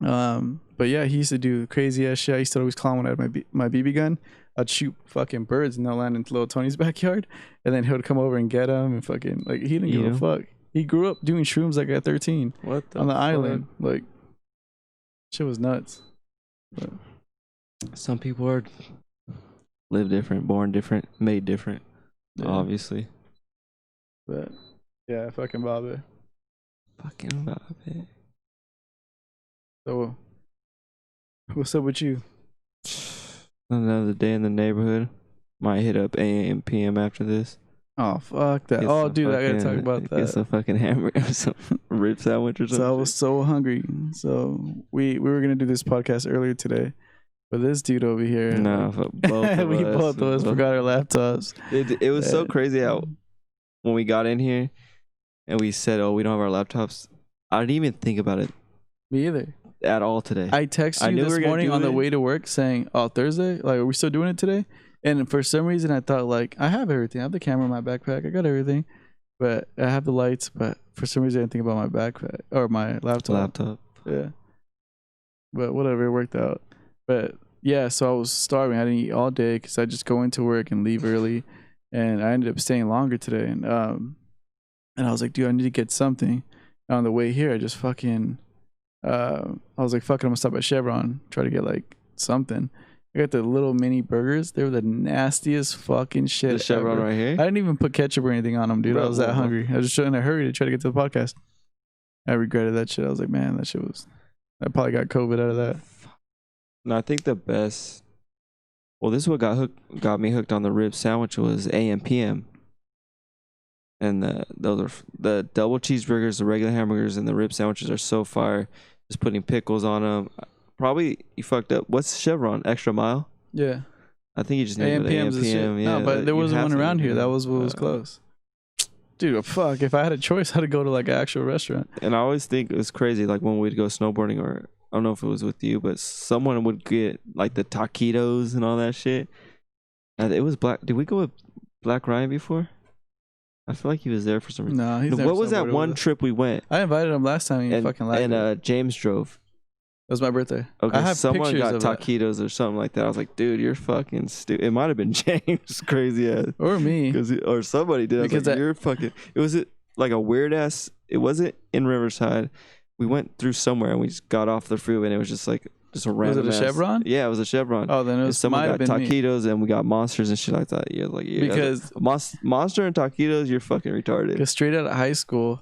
But yeah, he used to do crazy ass shit. I used to always clown when I had my BB gun. I'd shoot fucking birds and they'll land in little Tony's backyard, and then he would come over and get them and fucking like he didn't give a fuck. He grew up doing shrooms like at 13 What the on the fuck? island. Like shit was nuts. But Some people are live different, born different, made different. Yeah. Obviously. But yeah, fucking Bobby. Fucking Bobby. So, what's up with you? Another day in the neighborhood. Might hit up AM PM after this. Oh fuck that! Dude, I gotta talk about that. Get some fucking hamburger, some rib sandwich or something. So I was so hungry. So we were gonna do this podcast earlier today, but this dude over here. No, both of we us, both of us forgot our laptops. It was so crazy how when we got in here and we said, "Oh, we don't have our laptops." I didn't even think about it. Me either. At all today. I texted you this morning on the way to work saying, "Oh, Thursday? Like, are we still doing it today?" And for some reason, I thought like I have everything. I have the camera in my backpack. I got everything, but I have the lights. But for some reason, I didn't think about my backpack or my laptop. Yeah. But whatever, it worked out. But yeah, so I was starving. I didn't eat all day because I just go into work and leave early, and I ended up staying longer today. And I was like, dude, I need to get something. And on the way here, I just fucking. I was like, fuck it, I'm gonna stop at Chevron, try to get like something. I got the little mini burgers. They were the nastiest fucking shit. The Chevron ever. right here? I didn't even put ketchup or anything on them, dude. I was that hungry. I was just in a hurry to try to get to the podcast. I regretted that shit. I was like, man, that shit was. I probably got COVID out of that. No, I think the best. Well, this is what got me hooked on the rib sandwich was AM PM. And those are the double cheeseburgers, the regular hamburgers, and the rib sandwiches are so fire. Just putting pickles on them. Probably you fucked up. What's Chevron? Extra Mile? Yeah. I think you just named it AM PM. Yeah, no, but there wasn't one around here. That was what was close. Dude, fuck. If I had a choice, I'd go to like an actual restaurant. And I always think it was crazy, like when we'd go snowboarding, or I don't know if it was with you, but someone would get like the taquitos and all that shit. And it was Black. Did we go with Black Ryan before? I feel like he was there for some reason. No, he's What was that one trip we went? I invited him last time. He fucking laughed. And James drove. It was my birthday. Okay, I have someone got of taquitos or something like that. I was like, dude, you're fucking stupid. It might have been James, crazy ass, or me, or somebody did. Because like, you're fucking. It was like a weird ass. It wasn't in Riverside. We went through somewhere and we just got off the freeway and it was just like a random. Was it a Chevron? Yeah, it was a Chevron. Oh, then it was. Someone got taquitos and we got monsters and shit like that. Yeah, like because monster and taquitos, you're fucking retarded. Because straight out of high school,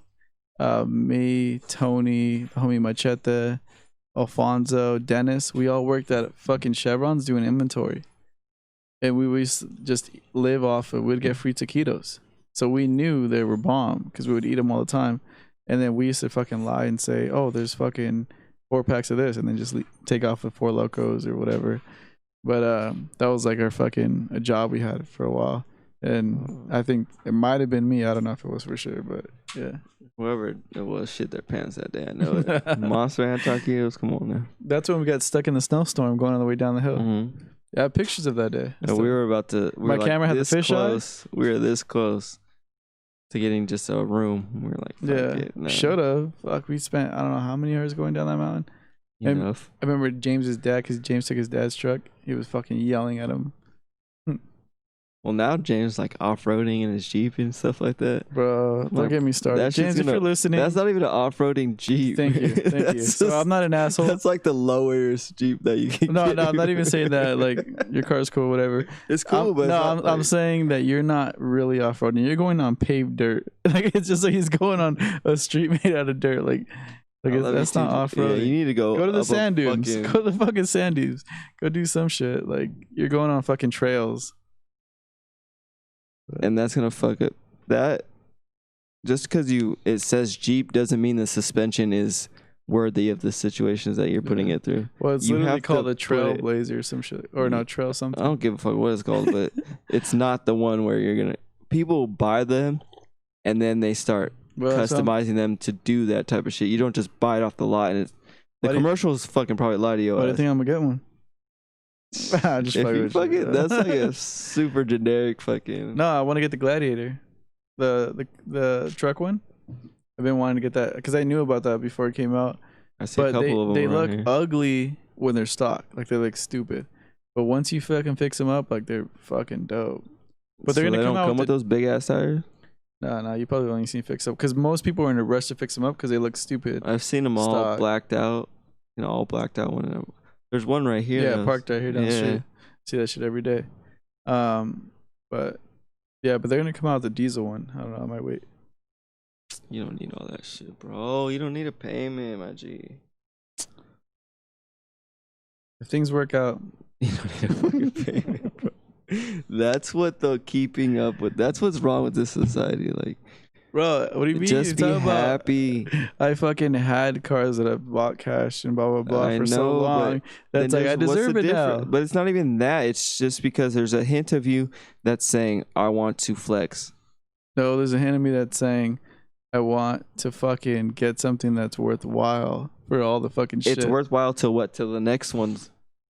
me, Tony, the homie Machete, Alfonso, Dennis, we all worked at fucking Chevrons doing inventory, and we used to just live off of. We'd get free taquitos, so we knew they were bomb because we would eat them all the time, and then we used to fucking lie and say, "Oh, there's fucking 4 packs of this," and then just take off with 4 Locos or whatever. But that was like our fucking a job we had for a while, and I think it might have been me. I don't know if it was for sure, but yeah. Whoever it was shit their pants that day. I know it. Monster and taquitos. Come on now. That's when we got stuck in the snowstorm going on the way down the hill. Mm-hmm. I have pictures of that day. And we were about to. My camera had the fish eyes. We were this close to getting just a room. We were like, yeah, no. Should have. Fuck, we spent I don't know how many hours going down that mountain. Enough. I remember James's dad, because James took his dad's truck. He was fucking yelling at him. Well, now James like off-roading in his Jeep and stuff like that. Bro, don't get me started. James, if you're listening. That's not even an off-roading Jeep. Thank you. So I'm not an asshole. That's like the lowest Jeep that you can No, I'm not even saying that. Like, your car's cool, whatever. It's cool, but I'm saying that you're not really off-roading. You're going on paved dirt. Like, it's just like he's going on a street made out of dirt. Like that's not off-road. Yeah, you need to go to the sand dunes. Go to the fucking sand dunes. Go do some shit. Like, you're going on fucking trails. And that's gonna fuck up that. Just because it says Jeep doesn't mean the suspension is worthy of the situations that you're putting it through. Well, it's literally called a Trailblazer or some shit, or no, Trail something. I don't give a fuck what it's called, but it's not the one where you're gonna. People buy them, and then they start customizing them to do that type of shit. You don't just buy it off the lot, and the commercials fucking probably lie to you. But I think I'm gonna get one. Just if you fucking, that's like a super generic fucking. No, I want to get the Gladiator, the truck one. I've been wanting to get that because I knew about that before it came out. I see a couple of them. They look ugly when they're stock, like they look stupid. But once you fucking fix them up, like they're fucking dope. But they're gonna come with those big ass tires. No, you probably only seen fix up because most people are in a rush to fix them up because they look stupid. I've seen them all blacked out. All blacked out when There's one right here. Yeah, parked right here down the Yeah. street. See that shit every day. But yeah, but they're gonna come out with the diesel one. I don't know. I might wait. You don't need all that shit, bro. You don't need a payment, my G. If things work out, You don't need a fucking payment, bro. That's what the keeping up with. That's what's wrong with this society. Like, bro, what do you mean? just be You're talking about- happy. I fucking had cars that I bought cash and blah blah blah I for so know, long. but That's then like I what's the deserve it now. difference? But it's not even that. It's just because there's a hint of you that's saying, I want to flex. No, there's a hint of me that's saying I want to fucking get something that's worthwhile for all the fucking shit. It's worthwhile till what? Till the next one's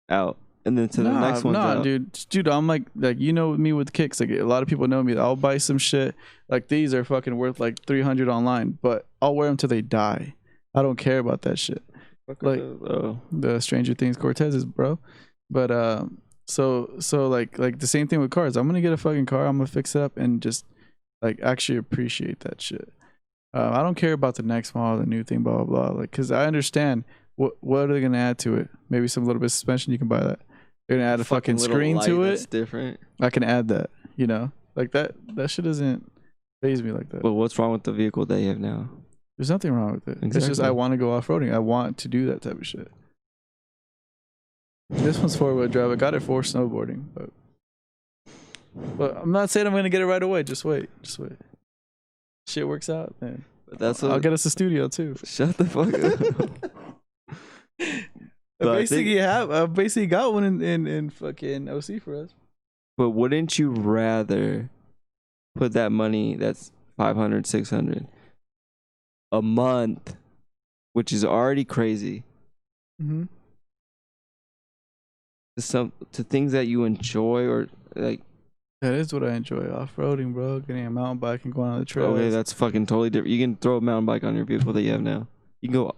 out. And then to the next one's out. Dude, I'm like you know me with kicks. Like a lot of people know me. I'll buy some shit. Like these are fucking worth like $300 online, but I'll wear them till they die. I don't care about that shit. Like the Stranger Things Cortezes, bro. But so like the same thing with cars. I'm gonna get a fucking car. I'm gonna fix it up and just like actually appreciate that shit. I don't care about the next model, the new thing, blah blah blah. Like, cause I understand what are they gonna add to it? Maybe some little bit of suspension. You can buy that. They're gonna add a fucking screen to it. That's different. I can add that. You know, like that shit doesn't faze me like that. But what's wrong with the vehicle that you have now? There's nothing wrong with it. It's just Exactly. I want to go off roading. I want to do that type of shit. This one's 4-wheel drive. I got it for snowboarding, but I'm not saying I'm gonna get it right away. Just wait. Shit works out, man. But that's I'll get us a studio too. Shut the fuck up. I basically got one in fucking OC for us. But wouldn't you rather put that money that's 500, 600 a month, which is already crazy, Mm-hmm. to things that you enjoy or like? That is what I enjoy, off-roading, bro. Getting a mountain bike and going on the trails. Okay, that's fucking totally different. You can throw a mountain bike on your vehicle that you have now. You can go.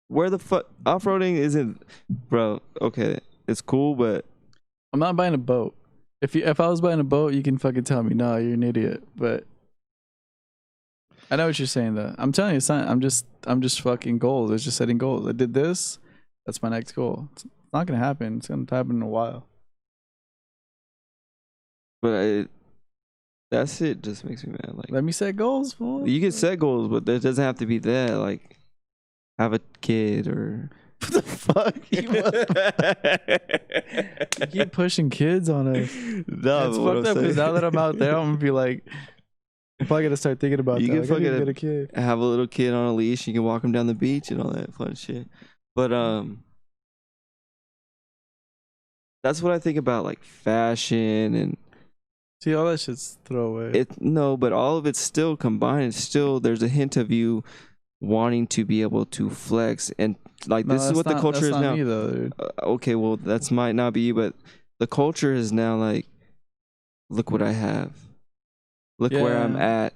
Where the fuck off-roading isn't, bro? Okay, it's cool, but I'm not buying a boat. If I was buying a boat, you can fucking tell me, no, you're an idiot. But I know what you're saying, though. I'm telling you, it's not. I'm just fucking goals. It's just setting goals. I did this. That's my next goal. It's not gonna happen. It's gonna happen in a while. that's it. Just makes me mad. Like, Let me set goals, fool. you can set goals, but it doesn't have to be that. Like, have a kid or. What the fuck? You keep pushing kids on us. No, It's fucked up because now that I'm out there, I'm gonna be like, I'm probably gonna start thinking about You that. can I gotta fucking get a kid. have a little kid on a leash. You can walk him down the beach and all that fun shit. But that's what I think about, like fashion and See, all that shit's throwaway. but all of it's still combined. It's still there's a hint of you wanting to be able to flex and like No, this is that's what the not- culture that's is not now. me, though, dude. Okay, well that's might not be you, but the culture is now like, look what I have, look where I'm Yeah. at.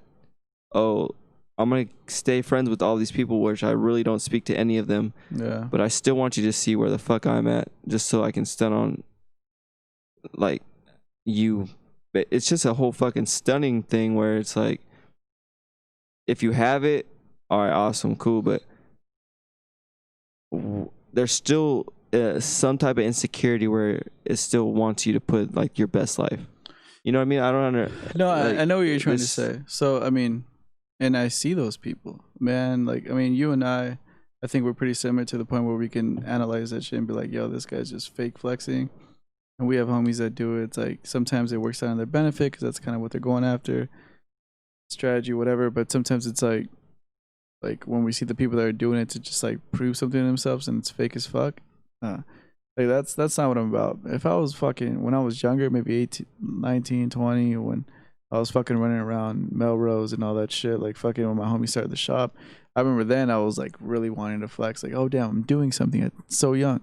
Oh, I'm gonna stay friends with all these people, which I really don't speak to any of them. Yeah. But I still want you to see where the fuck I'm at, just so I can stun on, like, you. But it's just a whole fucking stunning thing where it's like, if you have it, all right, awesome, cool, but there's still some type of insecurity where it still wants you to put like your best life. You know what I mean? I don't No, like, I know what you're trying to this- say. So, I mean, and I see those people, man. Like, I mean, you and I think we're pretty similar to the point where we can analyze that shit and be like, yo, this guy's just fake flexing. And we have homies that do it. It's like sometimes it works out in their benefit because that's kind of what they're going after, strategy, whatever. But sometimes it's like when we see the people that are doing it to just like prove something to themselves and it's fake as fuck. Like that's not what I'm about. If I was fucking when I was younger, maybe 18, 19, 20, when I was fucking running around Melrose and all that shit, like fucking when my homie started the shop, I remember then I was like really wanting to flex, like, oh damn, I'm doing something at so young.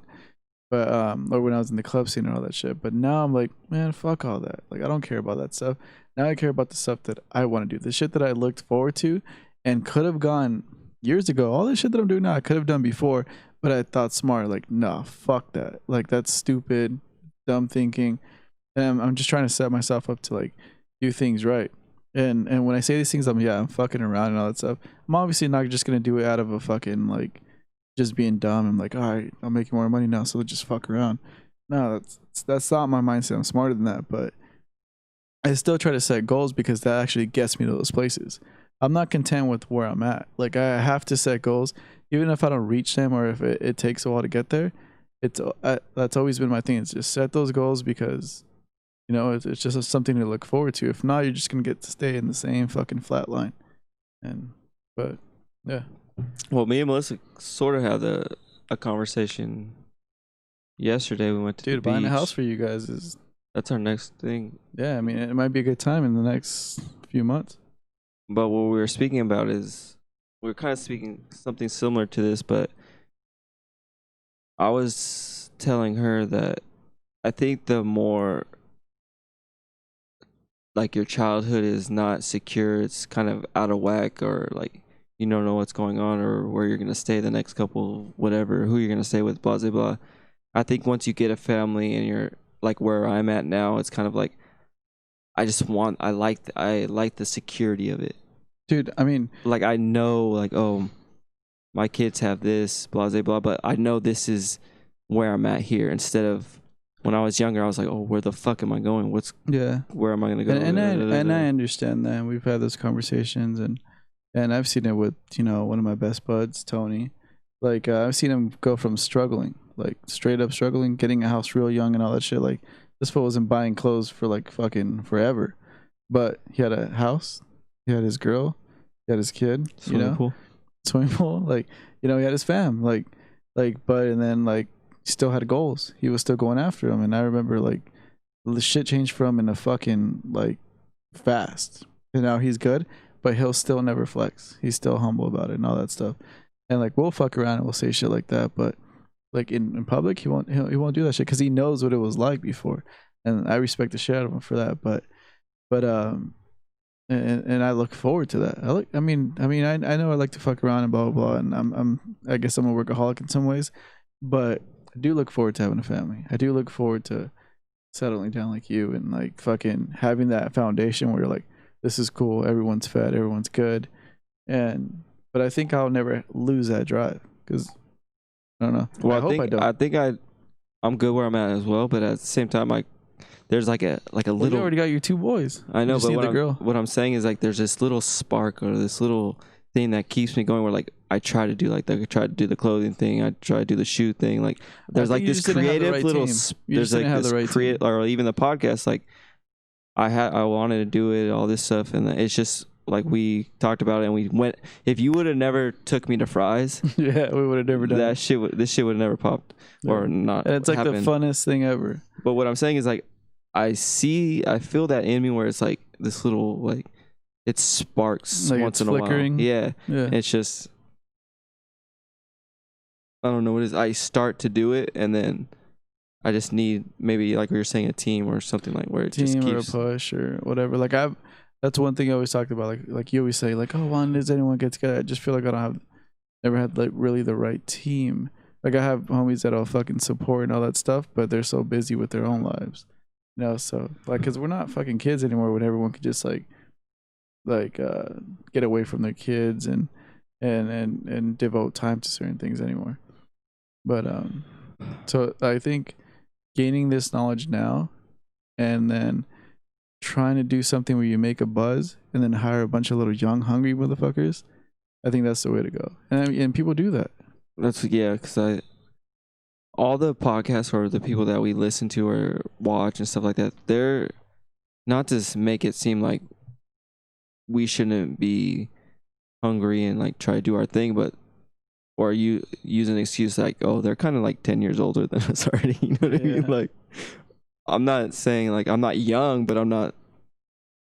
But or when I was in the club scene and all that shit. But now I'm like, man, fuck all that. Like I don't care about that stuff. Now I care about the stuff that I want to do. The shit that I looked forward to and could have gone years ago. All the shit that I'm doing now I could have done before, but I thought smart, like, nah, fuck that. Like that's stupid, dumb thinking. And I'm just trying to set myself up to like do things right. And when I say these things, I'm fucking around and all that stuff. I'm obviously not just gonna do it out of a fucking like just being dumb. I'm like, all right, I'm making more money now, so let's just fuck around. No, that's not my mindset. I'm smarter than that, but I still try to set goals because that actually gets me to those places. I'm not content with where I'm at. Like I have to set goals, even if I don't reach them or if it takes a while to get there. That's always been my thing. It's just set those goals because it's just something to look forward to. If not, you're just gonna get to stay in the same fucking flat line. And but yeah, Well, me and Melissa sort of had a conversation yesterday. We went to the dude, buying a house beach. for you guys is That's our next thing. yeah. I mean, it might be a good time in the next few months. But what we were speaking about is we are kind of speaking something similar to this, but I was telling her that I think the more like your childhood is not secure, it's kind of out of whack, or like you don't know what's going on or where you're gonna stay the next couple, whatever, who you're gonna stay with, blah blah blah. I think once you get a family and you're like where I'm at now, it's kind of like I like the security of it. Dude, I mean, Like I know, like, oh, my kids have this, blah blah blah, but I know this is where I'm at here. Instead of when I was younger, I was like, oh, where the fuck am I going? yeah. Where am I gonna go? And I understand that. We've had those conversations, and I've seen it with one of my best buds, Tony. Like I've seen him go from struggling, like straight up struggling, getting a house real young and all that shit. Like this fool wasn't buying clothes for like fucking forever, but he had a house, he had his girl, he had his kid, Swimming pool. swimming pool, like he had his fam, but and then like he still had goals. He was still going after them, and I remember like the shit changed for him in a fucking like fast. And now he's good, but he'll still never flex. He's still humble about it and all that stuff. And like we'll fuck around and we'll say shit like that, but like in public he won't do that shit because he knows what it was like before, and I respect the shit out of him for that. But and I look forward to that. I know I like to fuck around and blah blah blah, and I guess I'm a workaholic in some ways, but I do look forward to having a family. I do look forward to settling down like you and like fucking having that foundation where you're like, this is cool, everyone's fed, everyone's good, and but I think I'll never lose that drive because I don't know. Well, I hope I don't. I think I'm good where I'm at as well, but at the same time, like there's like a Well, little. you already got your 2 boys. I know, You just but need the girl. what I'm saying is like there's this little spark or this little thing that keeps me going. Where like I try to do the clothing thing, I try to do the shoe thing. Like there's think like you this just didn't have the creative right little. team. You There's just didn't like have this the right create or even the podcast. Like I wanted to do it, all this stuff, and it's just like we talked about it and we went. If you would have never took me to Fry's, Yeah, we would have never done that shit. This shit would have never popped or not. And it's like happened. the funnest thing ever. But what I'm saying is like I feel that in me where it's like this little like it sparks Like once it's in flickering. a while. Yeah. Yeah. It's just I don't know what it is. I start to do it and then I just need maybe like we were saying a team or something like where it just Team keeps or a push or whatever. Like that's one thing I always talked about. Like you always say, like, oh, when does anyone get together? I just feel like I don't have never had like really the right team. Like I have homies that I'll fucking support and all that stuff, but they're so busy with their own lives. So like, cause we're not fucking kids anymore when everyone could just like get away from their kids and devote time to certain things anymore. But so I think gaining this knowledge now and then trying to do something where you make a buzz and then hire a bunch of little young hungry motherfuckers, I think that's the way to go. And people do that. That's because all the podcasts or the people that we listen to or watch and stuff like that, they're not to make it seem like we shouldn't be hungry and like try to do our thing, but or you use an excuse like, oh, they're kind of like 10 years older than us already. You know what I mean? Like, I'm not saying like I'm not young, but I'm not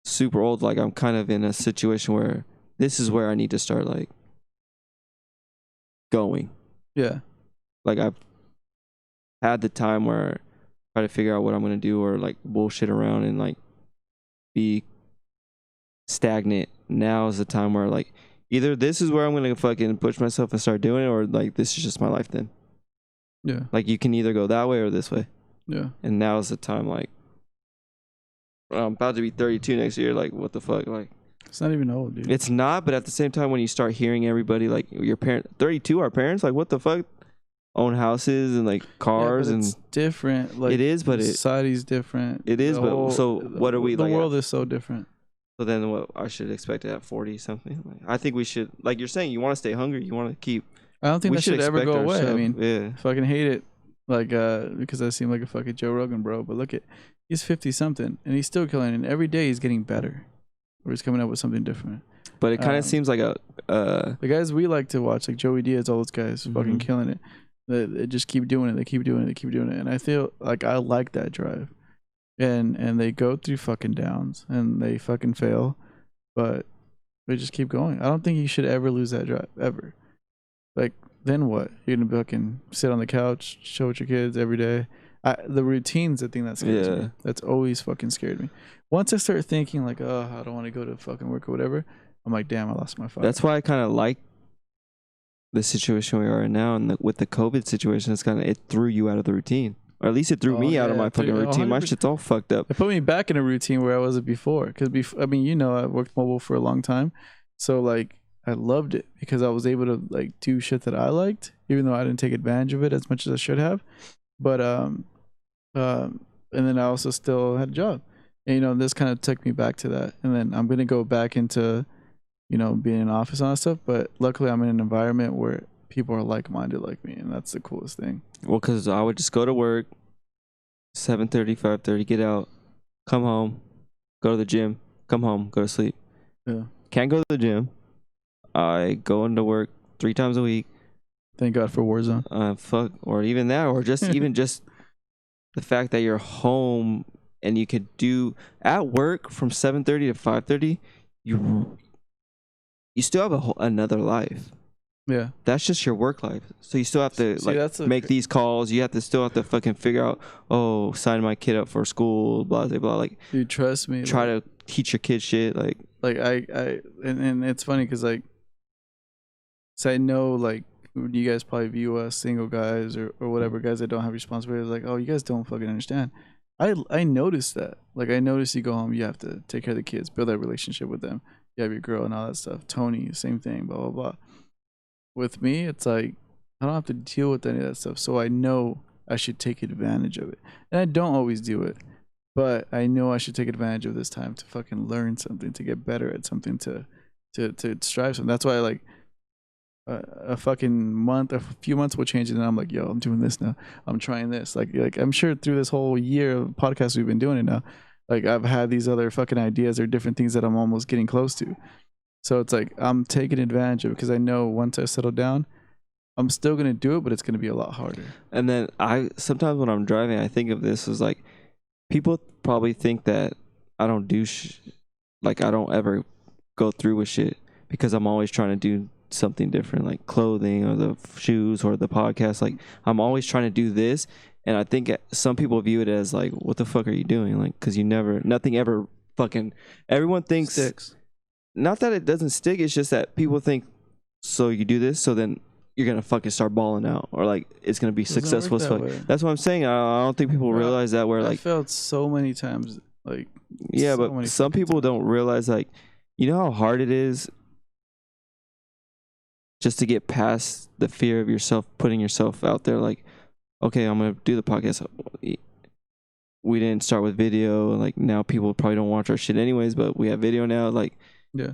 super old. Like I'm kind of in a situation where this is where I need to start like going. Yeah. Like I've had the time where I try to figure out what I'm gonna do or like bullshit around and like be stagnant. Now is the time where like either this is where I'm gonna fucking push myself and start doing it, or like this is just my life then. Yeah. Like you can either go that way or this way. Yeah. And now is the time. Like I'm about to be 32 next year. Like what the fuck? Like It's not even old, dude. It's not, but at the same time, when you start hearing everybody like your parents, 32, our parents, like what the fuck, own houses and like cars, but and it's different. Like it is, but society's different. it is. But so what are we the like? The world is so different. So then, what I should expect at 40 something? Like, I think we should, like you're saying, you want to stay hungry, you want to keep. I don't think that should ever go away. I mean, yeah. fucking hate it, like because I seem like a fucking Joe Rogan bro. But look at, he's 50 something and he's still killing it. And every day he's getting better, or he's coming up with something different. But it kind of seems like the guys we like to watch, like Joey Diaz, all those guys, fucking killing it. They just keep doing it. They keep doing it. They keep doing it. And I feel like I like that drive. And they go through fucking downs and they fucking fail, but they just keep going. I don't think you should ever lose that drive ever. Like, then what? You're gonna fucking sit on the couch, chill with your kids every day. The routine's the thing that scares me. That's always fucking scared me. Once I start thinking like, oh, I don't want to go to fucking work or whatever, I'm like, damn, I lost my fire. That's why I kind of like the situation we are in now, and with the COVID situation, it's kind of, it threw you out of the routine, or at least it threw me out of my fucking routine. 100%. My shit's all fucked up. It put me back in a routine where I wasn't before. Because I mean, I worked mobile for a long time, so like I loved it because I was able to like do shit that I liked, even though I didn't take advantage of it as much as I should have. But and then I also still had a job, and this kind of took me back to that. And then I'm gonna go back into being in office and all that stuff. But luckily, I'm in an environment where people are like-minded like me, and that's the coolest thing. Well, because I would just go to work, 7:30, 5:30, get out, come home, go to the gym, come home, go to sleep. Yeah. Can't go to the gym. I go into work 3 times a week. Thank God for Warzone. Fuck, or even that, or just even just the fact that you're home and you could do at work from 7:30 to 5:30. You still have another life. Yeah, that's just your work life. So you still have to make these calls. You still have to fucking figure out, sign my kid up for school, blah blah blah. Like, dude, trust me. Try to teach your kid shit. Like and it's funny because so I know like you guys probably view us single guys or whatever guys that don't have responsibilities like, oh, you guys don't fucking understand. I noticed that. Like, I noticed you go home, you have to take care of the kids, build that relationship with them. You have your girl and all that stuff. Tony, same thing, blah blah blah. With me, it's like I don't have to deal with any of that stuff, so I know I should take advantage of it. And I don't always do it, but I know I should take advantage of this time to fucking learn something, to get better at something, to strive something. That's why like a fucking month, a few months will change, and then I'm like, yo, I'm doing this now. I'm trying this. Like I'm sure through this whole year of podcasts we've been doing it now, like I've had these other fucking ideas or different things that I'm almost getting close to. So it's like I'm taking advantage of it because I know once I settle down, I'm still gonna do it, but it's gonna be a lot harder. And then sometimes when I'm driving, I think of this as like, people probably think that I don't do like I don't ever go through with shit because I'm always trying to do something different, like clothing or the shoes or the podcast. Like, I'm always trying to do this, and I think some people view it as like, what the fuck are you doing? Like, because nothing ever fucking, everyone thinks sticks. Not that it doesn't stick, it's just that people think, so you do this, so then you're gonna fucking start balling out, or like it's gonna be successful as fuck. That's what I'm saying. I don't think people realize that. Where like, I felt so many times like, yeah, but some people don't realize, like, you know how hard it is just to get past the fear of yourself, putting yourself out there. Like, okay, I'm gonna do the podcast. We didn't start with video, and like now people probably don't watch our shit anyways, but we have video now. Like, yeah,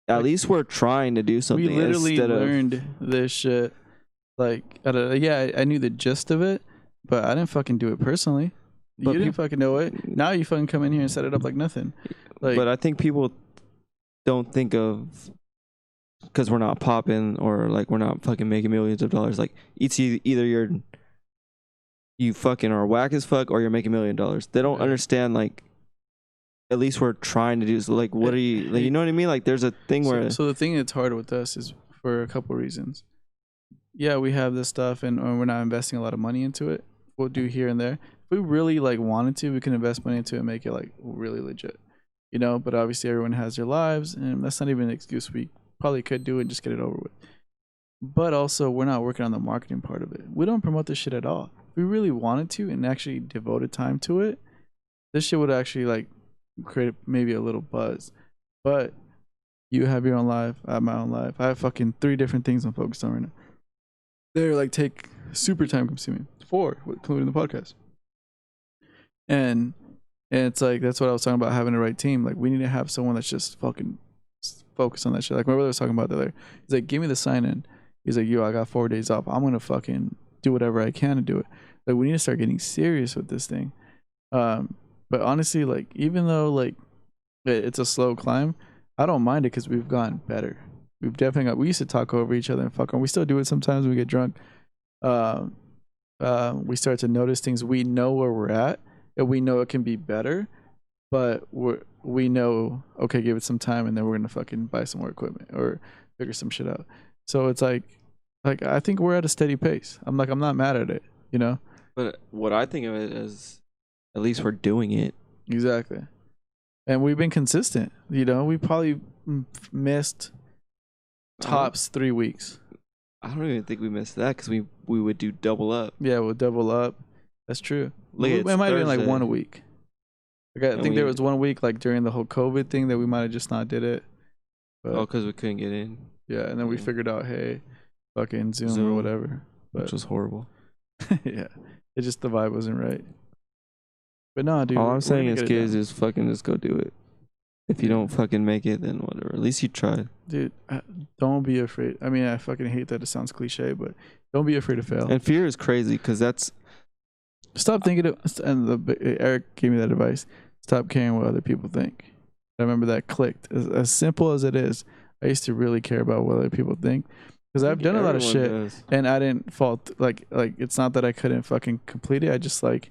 at least we're trying to do something. We literally learned this shit. Like, I knew the gist of it, but I didn't fucking do it personally. But you didn't fucking know it. Now you fucking come in here and set it up like nothing. Like, but I think people don't think of, because we're not popping or like we're not fucking making millions of dollars. Like, it's either you fucking are whack as fuck or you're making $1 million. They don't understand, like, at least we're trying to do. So like, what are you, like, you know what I mean? Like, there's a thing where. So the thing that's hard with us is for a couple of reasons. Yeah, we have this stuff and we're not investing a lot of money into it. We'll do here and there. If we really like wanted to, we can invest money into it and make it like really legit, but obviously everyone has their lives, and that's not even an excuse. We probably could do it and just get it over with. But also, we're not working on the marketing part of it. We don't promote this shit at all. If we really wanted to and actually devoted time to it, this shit would actually like create maybe a little buzz. But You have your own life. I have my own life. I have fucking 3 different things I'm focused on right now. They're like take super time consuming. 4, including the podcast. And it's like that's what I was talking about, having the right team. Like we need to have someone that's just fucking focused on that shit. Like my brother was talking about the other. He's like, give me the sign in. He's like, yo, I got 4 days off. I'm gonna fucking do whatever I can to do it. Like we need to start getting serious with this thing. But honestly, like even though like it's a slow climb, I don't mind it because we've gotten better. We've definitely got. We used to talk over each other and fuck on. We still do it sometimes when we get drunk. We start to notice things. We know where we're at, and we know it can be better. But we know, okay, give it some time, and then we're gonna fucking buy some more equipment or figure some shit out. So it's like I think we're at a steady pace. I'm not mad at it, you know. But what I think of it is, at least we're doing it. Exactly. And we've been consistent. You know, we probably missed tops 3 weeks. I don't even think we missed that because we would do double up. Yeah, we'll double up. That's true. Look, it might have been like 1 a week. Like, I think there was 1 week like during the whole COVID thing that we might have just not did it. But, because we couldn't get in. Yeah, and then we figured out, hey, fucking Zoom or whatever. But, which was horrible. Yeah, it just the vibe wasn't right. But no, dude. All I'm saying is, kids, just fucking just go do it. If you don't fucking make it, then whatever. At least you tried. Dude, don't be afraid. I mean, I fucking hate that it sounds cliche, but don't be afraid to fail. And fear is crazy because that's... Stop thinking of... And Eric gave me that advice. Stop caring what other people think. I remember that clicked. As simple as it is, I used to really care about what other people think. Because I've done a lot of shit, and I didn't fall... Like, it's not that I couldn't fucking complete it. I just, like,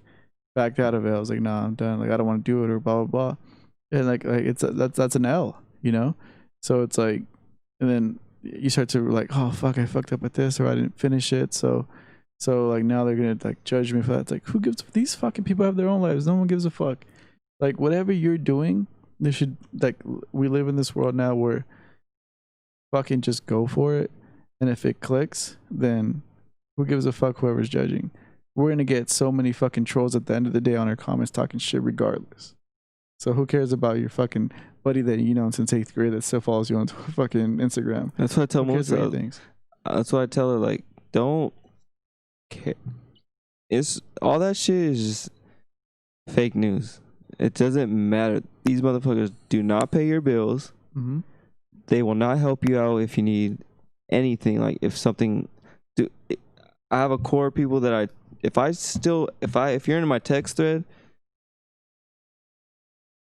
backed out of it. I was like, nah, I'm done. Like, I don't want to do it or blah, blah, blah. And like it's that's an L, you know. So it's like, and then you start to like, oh fuck, I fucked up at this or I didn't finish it. So like now they're gonna like judge me for that. It's like, who gives? These fucking people have their own lives. No one gives a fuck. Like whatever you're doing, they should like. We live in this world now where fucking just go for it, and if it clicks, then who gives a fuck? Whoever's judging, we're gonna get so many fucking trolls at the end of the day on our comments talking shit regardless. So who cares about your fucking buddy that you know since 8th grade that still follows you on fucking Instagram? That's what I tell most of things. That's why I tell her, like, don't care. It's all that shit is just fake news. It doesn't matter. These motherfuckers do not pay your bills. Mm-hmm. They will not help you out if you need anything. Like if something, I have a core of people that if you're in my text thread.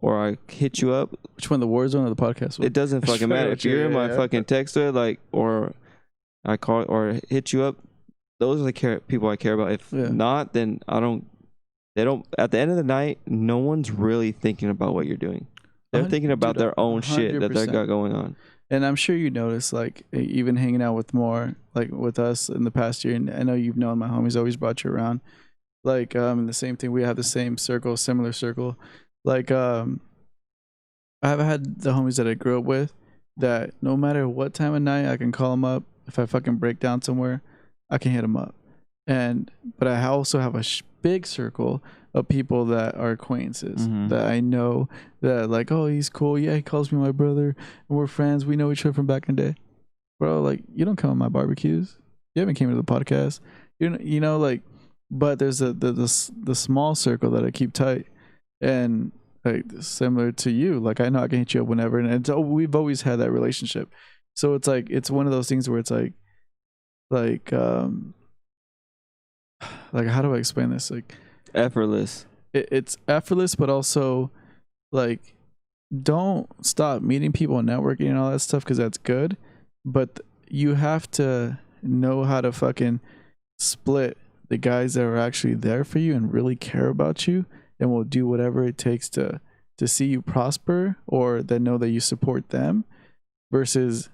Or I hit you up. Which one, the Warzone or the podcast one? It doesn't fucking matter. If you're in my fucking text thread, like, or I call or hit you up, those are the people I care about. If not, then they don't. At the end of the night, no one's really thinking about what you're doing. They're thinking about their own 100%. Shit that they got going on. And I'm sure you notice, like, even hanging out with more, like, with us in the past year, and I know you've known my homies, always brought you around. Like, the same thing. We have the same circle, similar circle. Like, I've had the homies that I grew up with that no matter what time of night, I can call them up. If I fucking break down somewhere, I can hit them up. But I also have a big circle of people that are acquaintances that I know that like, oh, he's cool. Yeah, he calls me my brother and we're friends. We know each other from back in the day. Bro, like, you don't come to my barbecues. You haven't came to the podcast. You know, like, but there's the small circle that I keep tight. And like similar to you, like I know I can hit you up whenever, and we've always had that relationship. So it's like it's one of those things where it's like how do I explain this? Like effortless. It's effortless, but also like don't stop meeting people and networking and all that stuff because that's good, but you have to know how to fucking split the guys that are actually there for you and really care about you and will do whatever it takes to see you prosper or that know that you support them versus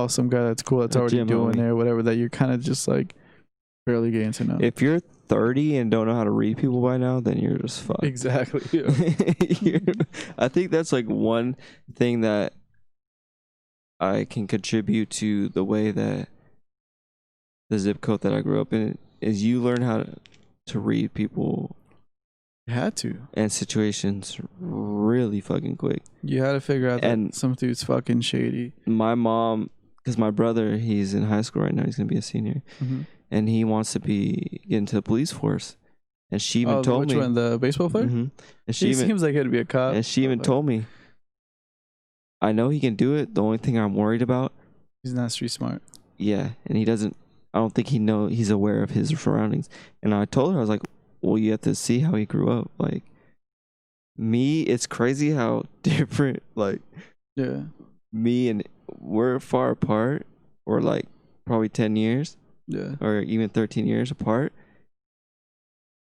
some guy that's cool that's already doing there, whatever, that you're kind of just like barely getting to know. If you're 30 and don't know how to read people by now, then you're just fucked. Exactly. I think that's like one thing that I can contribute to the way that the zip code that I grew up in is you learn how to read people You had to. and situations really fucking quick. You had to figure out that And some dude's fucking shady. my mom, because my brother, he's in high school right now. He's gonna be a senior, and he wants to get into the police force. And she even told me. Which one? The baseball player? And he seems like he'd be a cop. And she even told me, I know he can do it. The only thing I'm worried about, he's not street smart. Yeah, and he doesn't. I don't think he's aware of his surroundings. And I told her, I was like, well, you have to see how he grew up. Like me, it's crazy how different. Like me and we're far apart, or like probably 10 years. Yeah. Or even 13 years apart.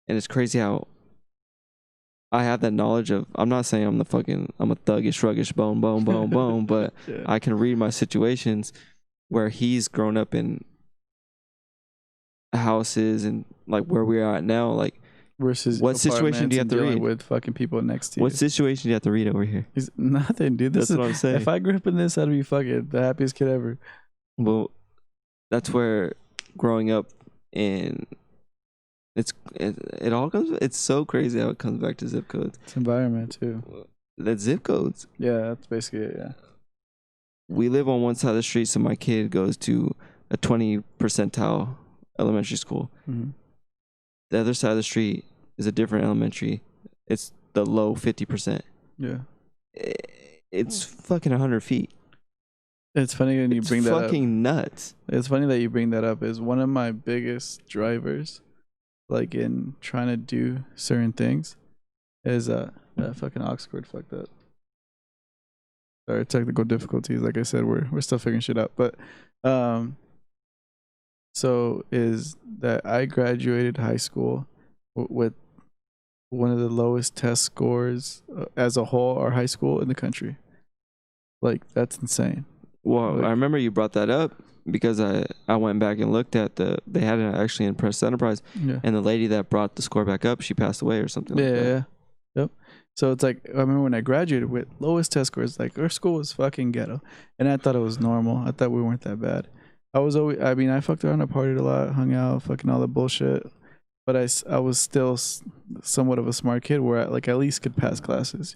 And it's crazy how I have that knowledge of, I'm not saying I'm a thuggish, ruggish, bone, but I can read my situations where he's grown up in houses and like where we are at now. Like, versus what situation do you have to read? With fucking people next to you. What situation do you have to read over here? He's nothing, dude. That's what I'm saying. If I grew up in this, I'd be fucking the happiest kid ever. Well, that's where growing up in. It all comes. It's so crazy how it comes back to zip codes. It's environment too. That's zip codes. Yeah, that's basically it. Yeah. We live on one side of the street, so my kid goes to a 20 percentile elementary school. The other side of the street is a different elementary. It's the low 50%. Yeah. It's fucking 100 feet. It's funny when you bring that up. It's fucking nuts. It's funny that you bring that up. Is one of my biggest drivers, like in trying to do certain things, is that fucking aux cord fucked up. Sorry, technical difficulties. Like I said, we're still figuring shit out. But so is that I graduated high school with one of the lowest test scores as a whole, our high school in the country. Like, that's insane. Well, like, I remember you brought that up because I went back and looked at they had it actually in Press Enterprise, and the lady that brought the score back up, she passed away or something like that. Yeah. Yep. So it's like, I remember when I graduated with lowest test scores, like our school was fucking ghetto, and I thought it was normal. I thought we weren't that bad. I fucked around, I partied a lot, hung out, fucking all the bullshit, but I was still somewhat of a smart kid where I like at least could pass classes,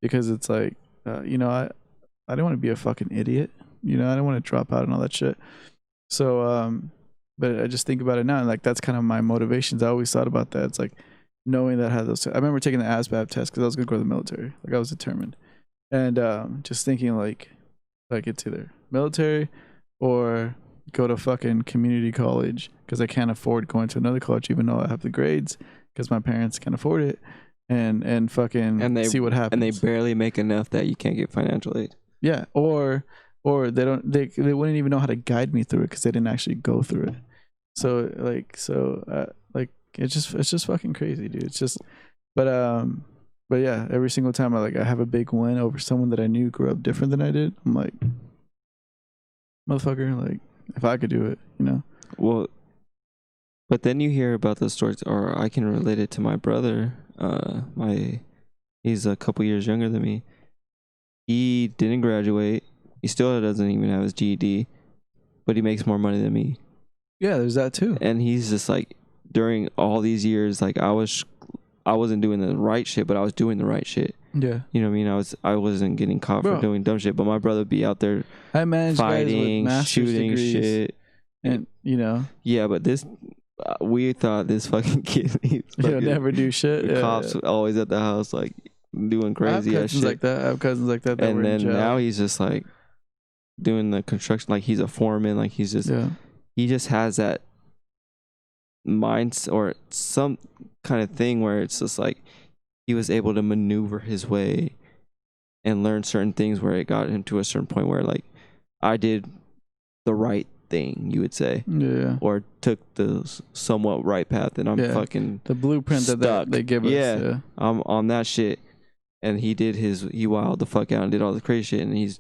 because it's like, I didn't want to be a fucking idiot, I didn't want to drop out and all that shit. So, but I just think about it now, and like that's kind of my motivations. I always thought about that. It's like knowing that I had those. I remember taking the ASVAB test because I was gonna go to the military. Like I was determined, and just thinking like it's either military or go to fucking community college because I can't afford going to another college even though I have the grades because my parents can't afford it, and see what happens. And they barely make enough that you can't get financial aid. Yeah, or they wouldn't even know how to guide me through it because they didn't actually go through it. So it's just fucking crazy, dude. It's just, but yeah, every single time I have a big win over someone that I knew grew up different than I did, I'm like, motherfucker, like if I could do it, Well, but then you hear about the stories, or I can relate it to my brother. He's a couple years younger than me. He didn't graduate. He still doesn't even have his GED, but he makes more money than me. Yeah, there's that too. And he's just like, during all these years, like I wasn't doing the right shit, but I was doing the right shit. Yeah. You know what I mean? I wasn't getting caught for doing dumb shit, but my brother would be out there fighting, shooting shit. And Yeah, but we thought this fucking kid he'll never do shit. The cops always at the house like doing crazy ass shit. I have cousins like that. And then now he's just like doing the construction, like he's a foreman, like he just has that mind or some kind of thing where it's just like he was able to maneuver his way and learn certain things where it got him to a certain point where like I did the right thing, you would say, or took the somewhat right path, and I'm fucking the blueprint stuck. that they give us. Yeah, I'm on that shit, and he wilded the fuck out and did all the crazy shit, and he's,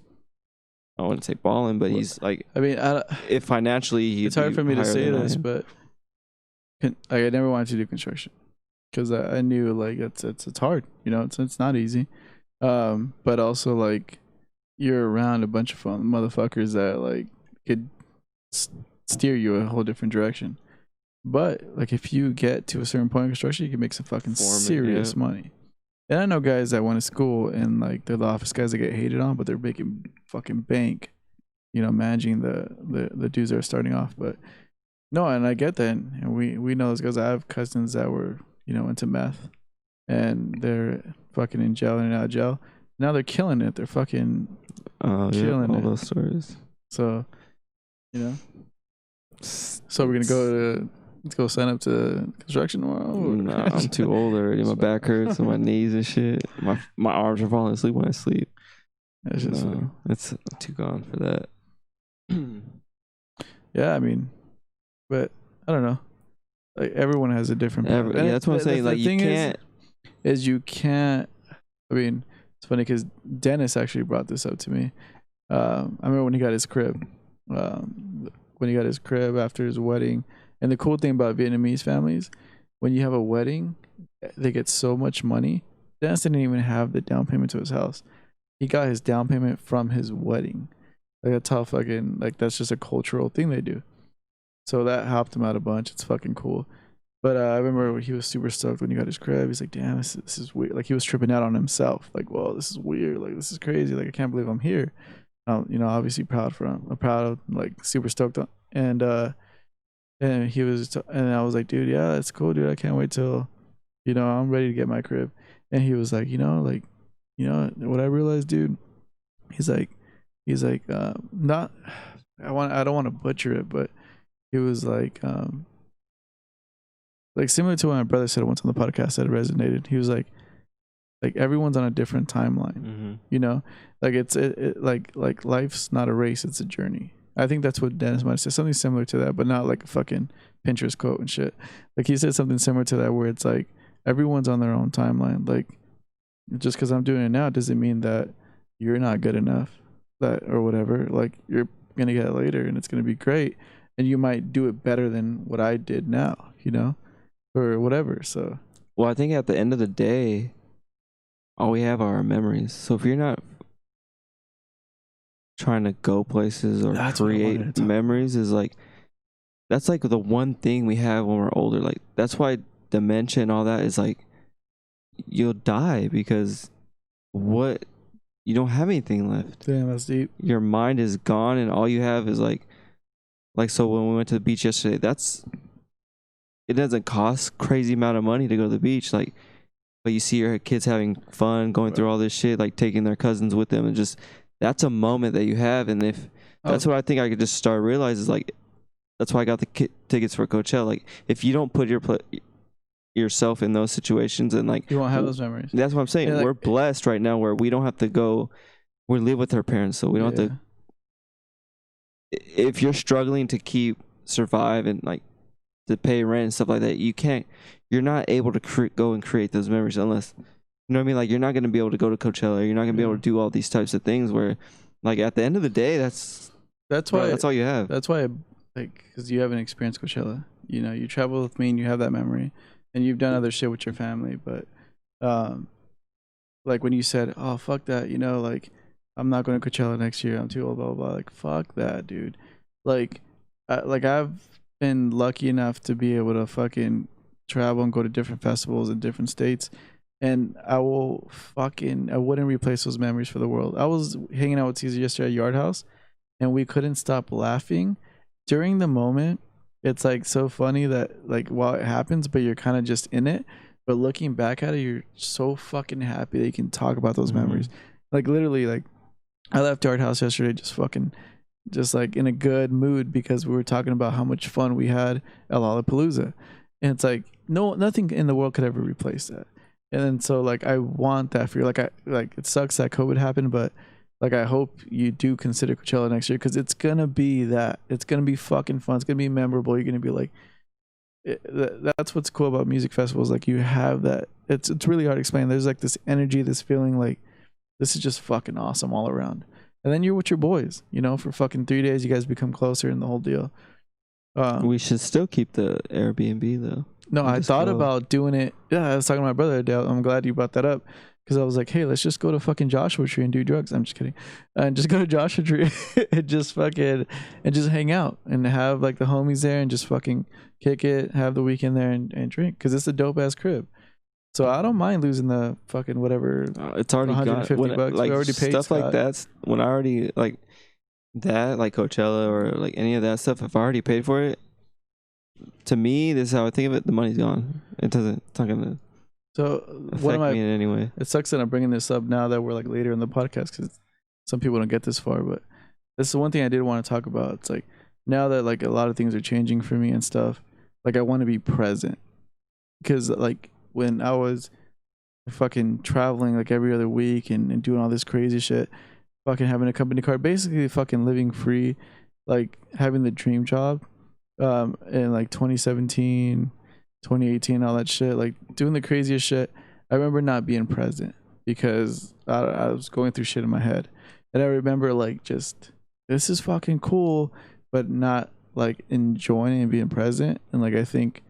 I wouldn't say balling, but he's like, I mean, if financially, it's hard for me to say this, but I never wanted to do construction because I knew like it's hard, it's not easy, but also like you're around a bunch of fun motherfuckers that like could steer you a whole different direction. But like if you get to a certain point in construction, you can make some fucking serious money. And I know guys that went to school and like they're the office guys that get hated on, but they're making fucking bank, managing the dudes that are starting off. But no, and I get that. And we know those guys. I have cousins that were, into meth and they're fucking in jail and out of jail. Now they're killing it. They're fucking killing all it. Those stories. So, so we're gonna let's go sign up to construction tomorrow. Nah, I'm too old already. My back hurts and my knees and shit. My arms are falling asleep when I sleep. That's just it's too gone for that. Yeah, I mean, but I don't know. Like everyone has a different. That's what I'm saying. Like you can't. Is you can't. I mean, it's funny because Dennis actually brought this up to me. I remember when he got his crib. When he got his crib after his wedding, and the cool thing about Vietnamese families, when you have a wedding, they get so much money. Dennis didn't even have the down payment to his house. He got his down payment from his wedding. Like that's how fucking that's just a cultural thing they do. So that helped him out a bunch. It's fucking cool. But I remember he was super stoked when he got his crib. He's like, damn, this is weird. Like he was tripping out on himself. Like, whoa, this is weird. Like this is crazy. Like I can't believe I'm here. Obviously proud for him. I'm proud, like super stoked on. And he was, and I was like, dude, yeah, that's cool, dude. I can't wait till, I'm ready to get my crib. And he was like, what I realized, dude. He's like, not. I don't want to butcher it, but he was like similar to what my brother said once on the podcast that resonated. He was like everyone's on a different timeline, like it's like life's not a race, it's a journey. I think that's what Dennis might have said, something similar to that, but not like a fucking Pinterest quote and shit. Like he said something similar to that where it's like everyone's on their own timeline. Like just because I'm doing it now doesn't mean that you're not good enough, that or whatever. Like you're gonna get it later and it's gonna be great, and you might do it better than what I did now, or whatever. So well, I think at the end of the day, all we have are our memories. So if you're not trying to go places or create memories, is like that's like the one thing we have when we're older. Like that's why dementia and all that is like you'll die because you don't have anything left. Damn, that's deep. Your mind is gone and all you have is like so when we went to the beach yesterday, it doesn't cost crazy amount of money to go to the beach, like, but you see your kids having fun, going through all this shit, like taking their cousins with them, and just that's a moment that you have. And if that's what I think I could just start realize is like that's why I got the tickets for Coachella. Like if you don't put yourself in those situations, and like you won't have those memories. That's what I'm saying. We're blessed right now where we don't have to go. We live with our parents, so we don't have to. If you're struggling to survive and like to pay rent and stuff like that, you're not able to go and create those memories unless, you know what I mean? Like you're not going to be able to go to Coachella. You're not going to be able to do all these types of things where like at the end of the day, that's all you have. That's why because you haven't experienced Coachella, you travel with me and you have that memory and you've done other shit with your family. But, like when you said, oh, fuck that, like I'm not going to Coachella next year. I'm too old, blah, blah, blah. Like, fuck that, dude. Like I've been lucky enough to be able to fucking travel and go to different festivals in different states, and I wouldn't replace those memories for the world. I was hanging out with Caesar yesterday at Yard House, and we couldn't stop laughing during the moment. It's like so funny that like while it happens, but you're kind of just in it. But looking back at it, you're so fucking happy that you can talk about those memories. Like literally, like I left Yard House yesterday just like in a good mood because we were talking about how much fun we had at Lollapalooza. And it's like nothing in the world could ever replace that. And then so like I want that for you. Like it sucks that COVID happened, but like I hope you do consider Coachella next year because it's gonna be that. It's gonna be fucking fun. It's gonna be memorable. You're gonna be like, that's what's cool about music festivals. Like you have that. It's really hard to explain. There's like this energy, this feeling like this is just fucking awesome all around. And then you're with your boys, for fucking 3 days. You guys become closer and the whole deal. We should still keep the Airbnb though. No, I thought about doing it. Yeah, I was talking to my brother. I'm glad you brought that up. because I was like, hey, let's just go to fucking Joshua Tree and do drugs. I'm just kidding. And just go to Joshua Tree and just fucking and just hang out and have like the homies there and just fucking kick it, have the weekend there and drink because it's a dope ass crib. So I don't mind losing the fucking whatever. It's already $150 when, bucks. like We already paid stuff Scott. like that's when I already like that, like Coachella or like any of that stuff. If I already paid for it, to me, this is how I think of it. The money's gone. It's not gonna So affect me in any way. It sucks that I'm bringing this up now that we're like later in the podcast because some people don't get this far. But this is the one thing I did want to talk about. It's like now that like a lot of things are changing for me and stuff. Like I want to be present because like when I was fucking traveling like every other week and doing all this crazy shit, fucking having a company car, basically fucking living free, like having the dream job, in like 2017, 2018, all that shit, like doing the craziest shit. I remember not being present because I was going through shit in my head, and I remember like just this is fucking cool, but not like enjoying and being present. And like I think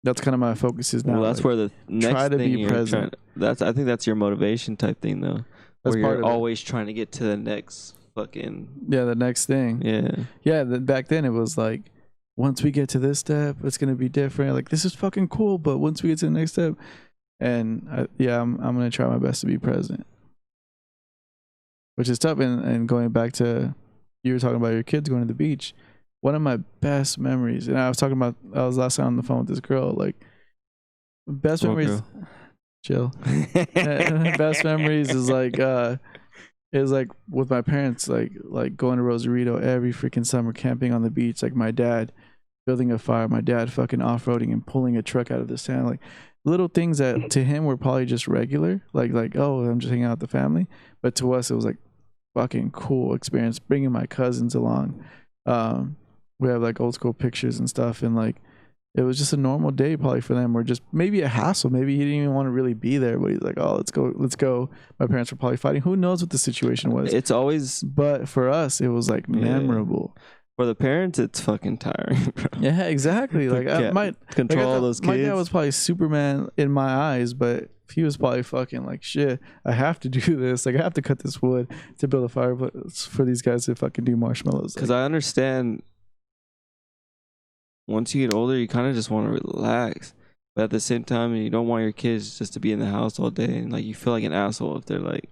that's kind of my focus is now. Well, that's like, where the next try to thing be you're present. I think that's your motivation type thing though. That's where part you're of it. always trying to get to the next fucking The next thing. yeah. Back then it was like once we get to this step it's gonna be different, like this is fucking cool, but once we get to the next step, and I'm gonna try my best to be present, which is tough. And going back to you were talking about your kids going to the beach, one of my best memories, and I was last time on the phone with this girl, like best memories chill best memories is like with my parents, like going to Rosarito every freaking summer, camping on the beach, like my dad building a fire, my dad fucking off-roading and pulling a truck out of the sand, like little things that to him were probably just regular, like oh, I'm just hanging out with the family, but to us it was like fucking cool experience, bringing my cousins along. We have like old school pictures and stuff, and like it was just a normal day probably for them, or just maybe a hassle. Maybe he didn't even want to really be there, but he's like, oh, let's go. My parents were probably fighting. Who knows what the situation was? It's always, but for us, it was like memorable. For the parents, it's fucking tiring, bro. Yeah, exactly. Like I might control all those kids. My dad was probably Superman in my eyes, but he was probably fucking like, shit, I have to do this. Like I have to cut this wood to build a fireplace for these guys to fucking do marshmallows. Because I understand. Once you get older, you kind of just want to relax, but at the same time, you don't want your kids just to be in the house all day, and like you feel like an asshole if they're like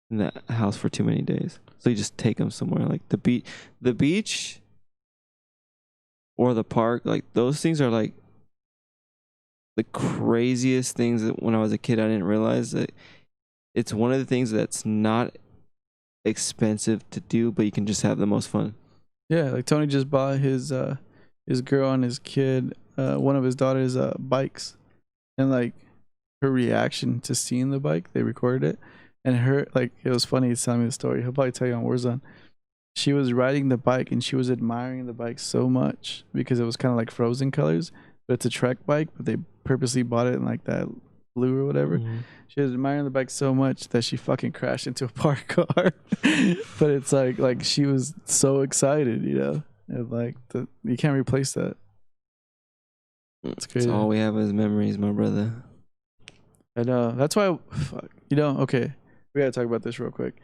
in that house for too many days. So you just take them somewhere like the beach, or the park. Like those things are like the craziest things that when I was a kid I didn't realize that it's one of the things that's not expensive to do, but you can just have the most fun. Yeah, like Tony just bought his girl and his kid, one of his daughters, bikes, and like her reaction to seeing the bike, they recorded it, and her, like, it was funny. He's telling me the story. He'll probably tell you on Warzone. She was riding the bike and she was admiring the bike so much because it was kind of like frozen colors, but it's a Trek bike, but they purposely bought it in like that blue or whatever. Mm-hmm. She was admiring the bike so much that she fucking crashed into a parked car. But it's like she was so excited, you know. And like you can't replace that. It's crazy. That's all we have as memories, my brother. I know. That's why. Okay, we gotta talk about this real quick.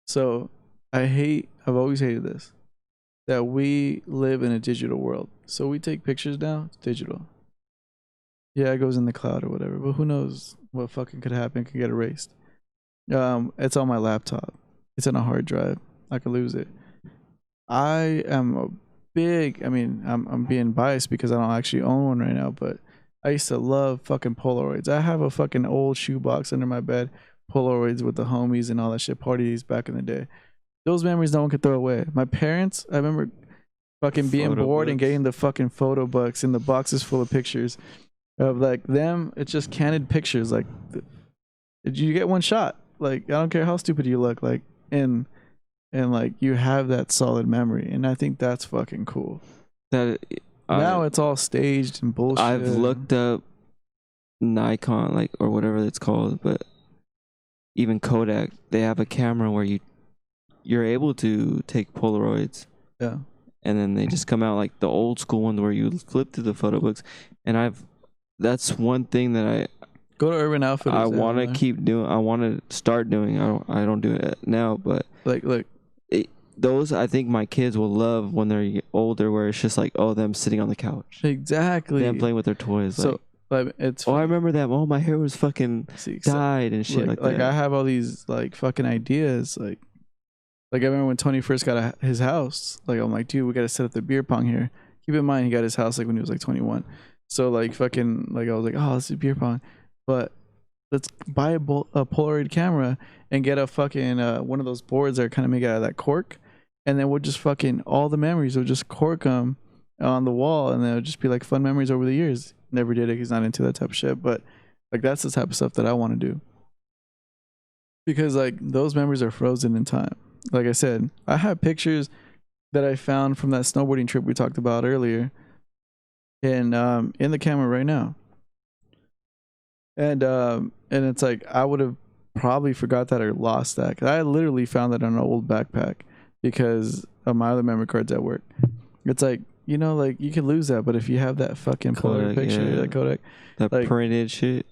So I've always hated this, that we live in a digital world. So we take pictures now, it's digital. Yeah, it goes in the cloud or whatever, but who knows what fucking could happen, could get erased. It's on my laptop. It's on a hard drive. I could lose it. I am I'm being biased because I don't actually own one right now, but I used to love fucking Polaroids. I have a fucking old shoebox under my bed, Polaroids with the homies and all that shit, parties back in the day. Those memories no one could throw away. My parents, I remember fucking being bored and getting the fucking photo books and the boxes full of pictures of like them. It's just candid pictures. Like you get one shot. Like I don't care how stupid you look. Like and like you have that solid memory, and I think that's fucking cool. Now it's all staged and bullshit. I've looked up Nikon, like, or whatever it's called, but even Kodak, they have a camera where you're able to take Polaroids. Yeah. And then they just come out like the old school ones where you flip through the photo books. And that's one thing that Go to Urban Outfitters. I want to keep doing. I want to start doing. I don't do it now, but like look. Those I think my kids will love when they're older, where it's just like, oh, them sitting on the couch, exactly, them playing with their toys. So, like it's. I remember that. Oh, my hair was fucking dyed and shit like that. Like I have all these like fucking ideas. Like I remember when Tony first got his house. Like I'm like, dude, we gotta set up the beer pong here. Keep in mind, he got his house like when he was like 21. So like fucking like I was like, oh, let's do beer pong, but let's buy a Polaroid camera and get a fucking one of those boards that are kind of made out of that cork. And then we'll just fucking, all the memories, we'll just cork them on the wall. And then it'll just be like fun memories over the years. Never did it. He's not into that type of shit. But like, that's the type of stuff that I want to do. Because like, those memories are frozen in time. Like I said, I have pictures that I found from that snowboarding trip we talked about earlier. And in the camera right now. And it's like, I would have probably forgot that or lost that. 'Cause I literally found that on an old backpack. Because of my other memory cards at work. It's like, you know, like you could lose that, but if you have that fucking Kodak picture, that Kodak, that like, printed shit.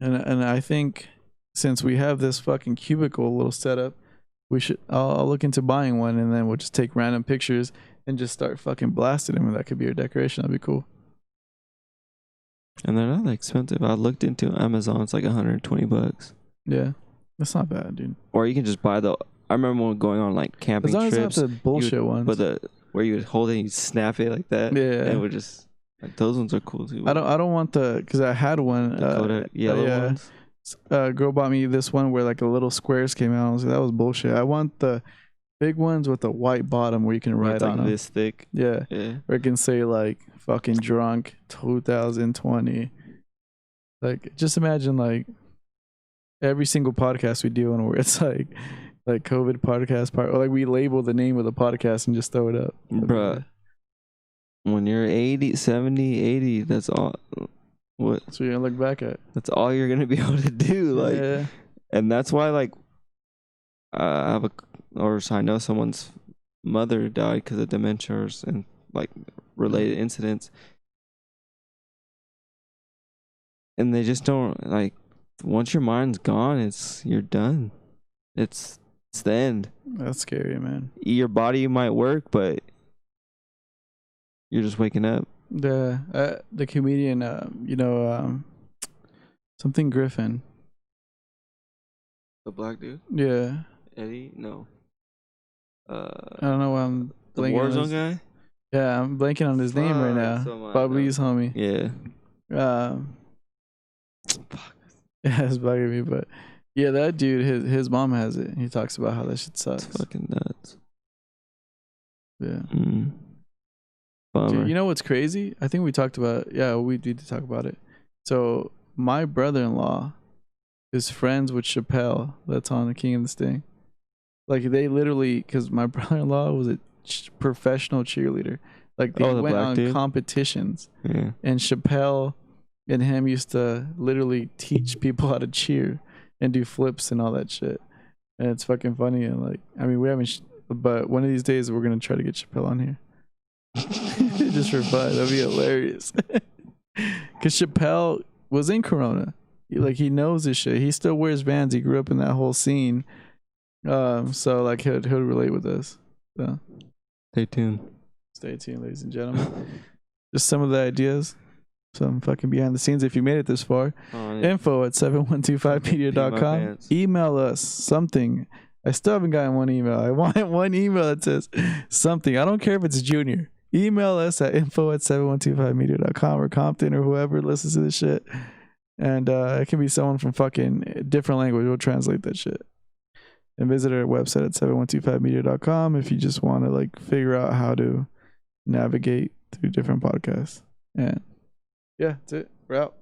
And I think since we have this fucking cubicle little setup, we should. I'll look into buying one, and then we'll just take random pictures and just start fucking blasting them. And that could be our decoration. That'd be cool. And they're not that expensive. I looked into Amazon. It's like $120. Yeah, that's not bad, dude. Or you can just buy the. I remember when going on like camping trips. As long as it's not the bullshit ones. But where you would hold it and you snap it like that. Yeah. And it would just like those ones are cool too. I don't want because I had one. The Kodak yellow ones. Girl bought me this one where like a little squares came out. I was like, that was bullshit. I want the big ones with the white bottom where you can write on them. This thick. Yeah. Where it can say like fucking drunk 2020. Like just imagine like every single podcast we do and where it's like COVID podcast part, or like we label the name of the podcast and just throw it up. Bruh. When you're 80, 70, 80, that's all. What? So you're gonna look back at. That's all you're gonna be able to do. Like, yeah. And that's why, like, I know someone's mother died because of dementia and like related incidents, and they just don't like. Once your mind's gone, you're done. It's the end. That's scary, man. Your body might work, but you're just waking up. The comedian, something Griffin. The black dude? Yeah. Eddie? No. I don't know why I'm the Warzone guy? Yeah, I'm blanking on his name right now. So Bobby's homie. Yeah. Fuck. Yeah, it's bugging me, but yeah, that dude, his mom has it. He talks about how that shit sucks. It's fucking nuts. Yeah. Bummer. Dude, you know what's crazy? I think we talked about. Yeah, we need to talk about it. So my brother-in-law is friends with Chappelle. That's on the King of the Sting. Like they literally, because my brother-in-law was a professional cheerleader. Like they went on competitions. Yeah. And Chappelle and him used to literally teach people how to cheer and do flips and all that shit. And it's fucking funny. And like, I mean, we haven't, but one of these days we're going to try to get Chappelle on here. Just for fun. That'd be hilarious. Because Chappelle was in Corona. He knows this shit. He still wears Vans. He grew up in that whole scene. So like he'll relate with us. So stay tuned, ladies and gentlemen. Just some of the ideas. Some fucking behind the scenes if you made it this far. info@7125media.com. Email us something. I still haven't gotten one email. I want one email that says something. I don't care if it's Junior. Email us at info@7125media.com or Compton or whoever listens to this shit. And it can be someone from fucking different language. We'll translate that shit. And visit our website at 7125media.com if you just want to like figure out how to navigate through different podcasts. And yeah, that's it. We're out.